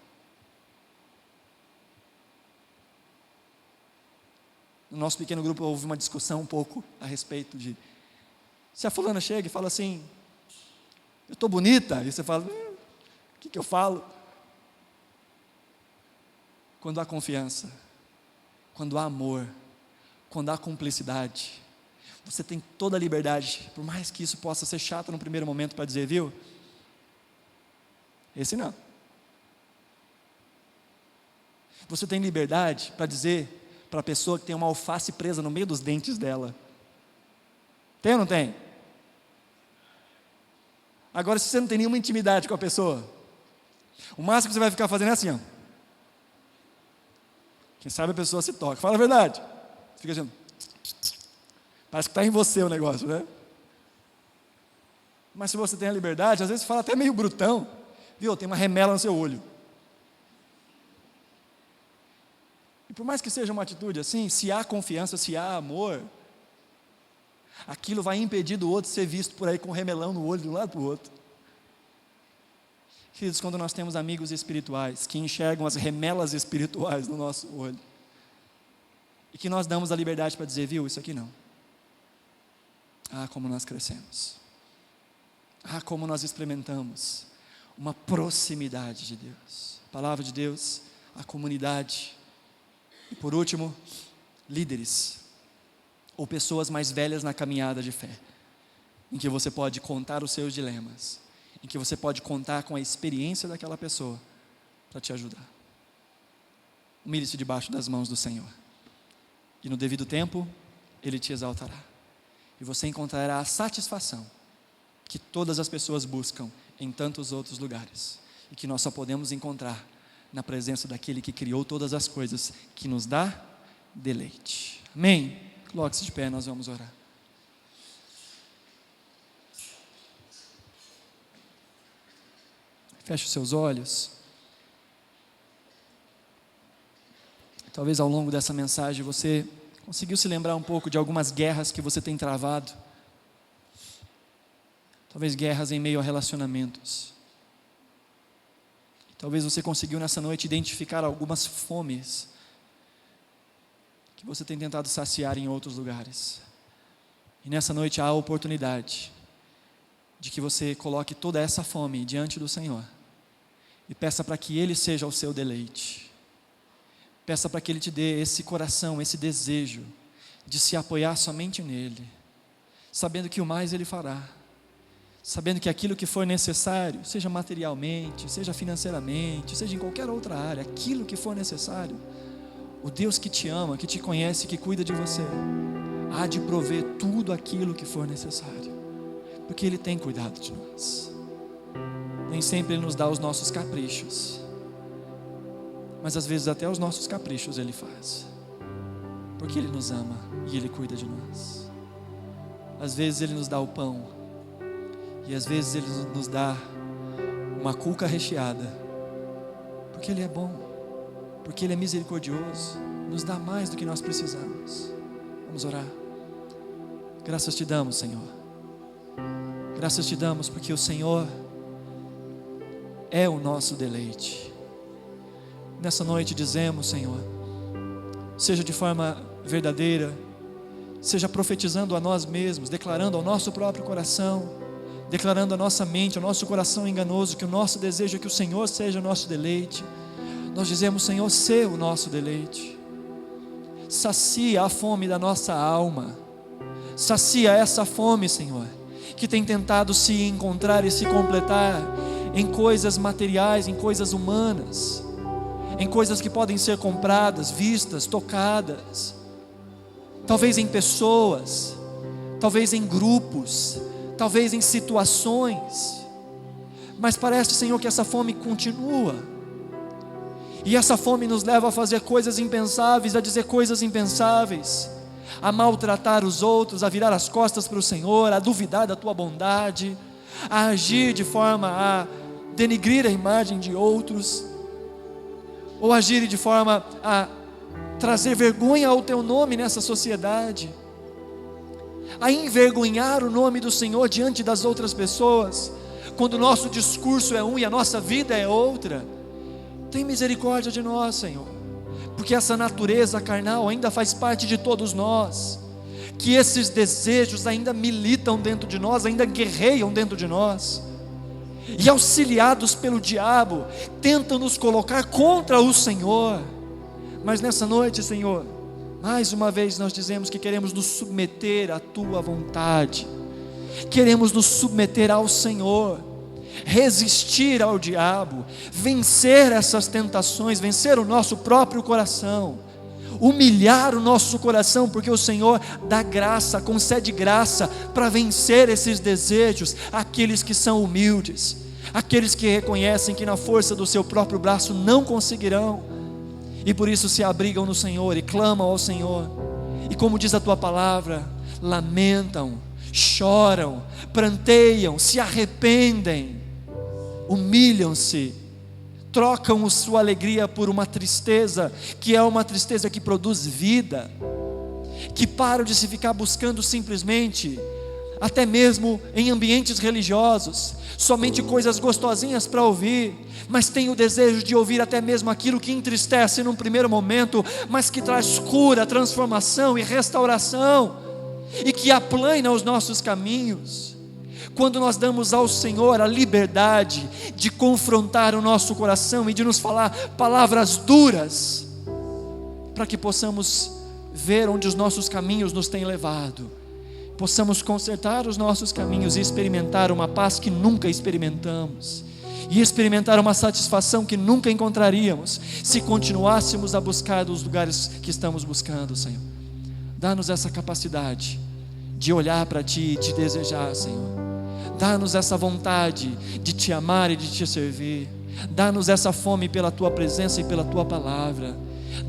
No nosso pequeno grupo houve uma discussão um pouco a respeito de, se a fulana chega e fala assim: eu estou bonita, e você fala: o que eu falo? Quando há confiança, quando há amor, quando há cumplicidade, você tem toda a liberdade, por mais que isso possa ser chato no primeiro momento, para dizer: viu, esse não. Você tem liberdade para dizer para a pessoa que tem uma alface presa no meio dos dentes dela: tem ou não tem? Agora, se você não tem nenhuma intimidade com a pessoa, o máximo que você vai ficar fazendo é assim, ó. Quem sabe a pessoa se toca, fala a verdade. Fica assim, parece que está em você o negócio, né? Mas se você tem a liberdade, às vezes você fala até meio brutão: viu, tem uma remela no seu olho. E por mais que seja uma atitude assim, se há confiança, se há amor, aquilo vai impedir do outro ser visto por aí com um remelão no olho de um lado para o outro. Queridos, quando nós temos amigos espirituais que enxergam as remelas espirituais no nosso olho, e que nós damos a liberdade para dizer: viu, isso aqui não. Ah, como nós crescemos. Ah, como nós experimentamos uma proximidade de Deus. A palavra de Deus, a comunidade. E por último, líderes, ou pessoas mais velhas na caminhada de fé, em que você pode contar os seus dilemas, em que você pode contar com a experiência daquela pessoa para te ajudar. Humilhe-se debaixo das mãos do Senhor, e no devido tempo Ele te exaltará, e você encontrará a satisfação que todas as pessoas buscam em tantos outros lugares, e que nós só podemos encontrar na presença daquele que criou todas as coisas, que nos dá deleite. Amém? Coloque-se de pé, nós vamos orar. Feche os seus olhos. Talvez ao longo dessa mensagem você conseguiu se lembrar um pouco de algumas guerras que você tem travado. Talvez guerras em meio a relacionamentos. Talvez você conseguiu nessa noite identificar algumas fomes que você tem tentado saciar em outros lugares. E nessa noite há a oportunidade de que você coloque toda essa fome diante do Senhor e peça para que Ele seja o seu deleite. Peça para que Ele te dê esse coração, esse desejo de se apoiar somente nele, sabendo que o mais Ele fará, sabendo que aquilo que for necessário, seja materialmente, seja financeiramente, seja em qualquer outra área, aquilo que for necessário, o Deus que te ama, que te conhece, que cuida de você, há de prover tudo aquilo que for necessário, porque Ele tem cuidado de nós. Nem sempre Ele nos dá os nossos caprichos, mas às vezes até os nossos caprichos Ele faz, porque Ele nos ama e Ele cuida de nós. Às vezes Ele nos dá o pão, e às vezes Ele nos dá uma cuca recheada, porque Ele é bom, porque Ele é misericordioso, nos dá mais do que nós precisamos. Vamos orar. Graças te damos, Senhor. Graças te damos porque o Senhor é o nosso deleite. Nessa noite dizemos, Senhor, seja de forma verdadeira, seja profetizando a nós mesmos, declarando ao nosso próprio coração, declarando à nossa mente, ao nosso coração enganoso, que o nosso desejo é que o Senhor seja o nosso deleite. Nós dizemos, Senhor, ser o nosso deleite. Sacia a fome da nossa alma, sacia essa fome, Senhor, que tem tentado se encontrar e se completar em coisas materiais, em coisas humanas, em coisas que podem ser compradas, vistas, tocadas, talvez em pessoas, talvez em grupos, talvez em situações, mas parece, Senhor, que essa fome continua, e essa fome nos leva a fazer coisas impensáveis, a dizer coisas impensáveis, a maltratar os outros, a virar as costas para o Senhor, a duvidar da Tua bondade, a agir de forma a denigrir a imagem de outros, ou agir de forma a trazer vergonha ao Teu nome nessa sociedade, a envergonhar o nome do Senhor diante das outras pessoas, quando o nosso discurso é um e a nossa vida é outra. Tem misericórdia de nós, Senhor, porque essa natureza carnal ainda faz parte de todos nós, que esses desejos ainda militam dentro de nós, ainda guerreiam dentro de nós, e auxiliados pelo diabo, tentam nos colocar contra o Senhor. Mas nessa noite, Senhor, mais uma vez nós dizemos que queremos nos submeter à Tua vontade, queremos nos submeter ao Senhor, resistir ao diabo, vencer essas tentações, vencer o nosso próprio coração, humilhar o nosso coração, porque o Senhor dá graça, concede graça para vencer esses desejos, aqueles que são humildes, aqueles que reconhecem que na força do seu próprio braço não conseguirão, e por isso se abrigam no Senhor e clamam ao Senhor, e como diz a Tua palavra, lamentam, choram, pranteiam, se arrependem, humilham-se, trocam sua alegria por uma tristeza, que é uma tristeza que produz vida, que param de se ficar buscando simplesmente, até mesmo em ambientes religiosos, somente coisas gostosinhas para ouvir, mas tem o desejo de ouvir até mesmo aquilo que entristece num primeiro momento, mas que traz cura, transformação e restauração, e que aplana os nossos caminhos. Quando nós damos ao Senhor a liberdade de confrontar o nosso coração e de nos falar palavras duras, para que possamos ver onde os nossos caminhos nos têm levado, possamos consertar os nossos caminhos e experimentar uma paz que nunca experimentamos, e experimentar uma satisfação que nunca encontraríamos se continuássemos a buscar dos lugares que estamos buscando, Senhor. Dá-nos essa capacidade de olhar para Ti e te desejar, Senhor. Dá-nos essa vontade de Te amar e de Te servir. Dá-nos essa fome pela Tua presença e pela Tua palavra.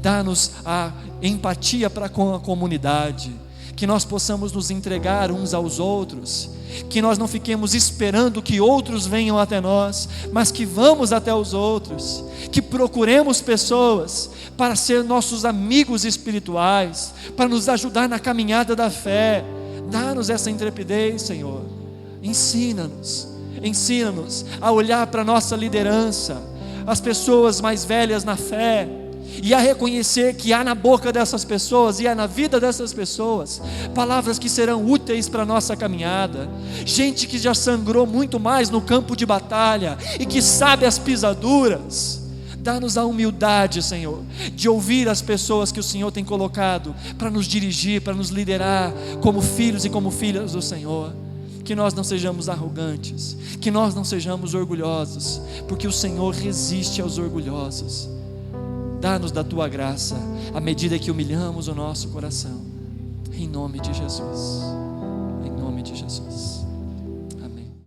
Dá-nos a empatia para com a comunidade, que nós possamos nos entregar uns aos outros, que nós não fiquemos esperando que outros venham até nós, mas que vamos até os outros, que procuremos pessoas para ser nossos amigos espirituais, para nos ajudar na caminhada da fé. Dá-nos essa intrepidez, Senhor. Ensina-nos a olhar para a nossa liderança, as pessoas mais velhas na fé, e a reconhecer que há na boca dessas pessoas e há na vida dessas pessoas palavras que serão úteis para a nossa caminhada, gente que já sangrou muito mais no campo de batalha e que sabe as pisaduras. Dá-nos a humildade, Senhor, de ouvir as pessoas que o Senhor tem colocado para nos dirigir, para nos liderar como filhos e como filhas do Senhor. Que nós não sejamos arrogantes, que nós não sejamos orgulhosos, porque o Senhor resiste aos orgulhosos. Dá-nos da Tua graça, à medida que humilhamos o nosso coração, em nome de Jesus, em nome de Jesus.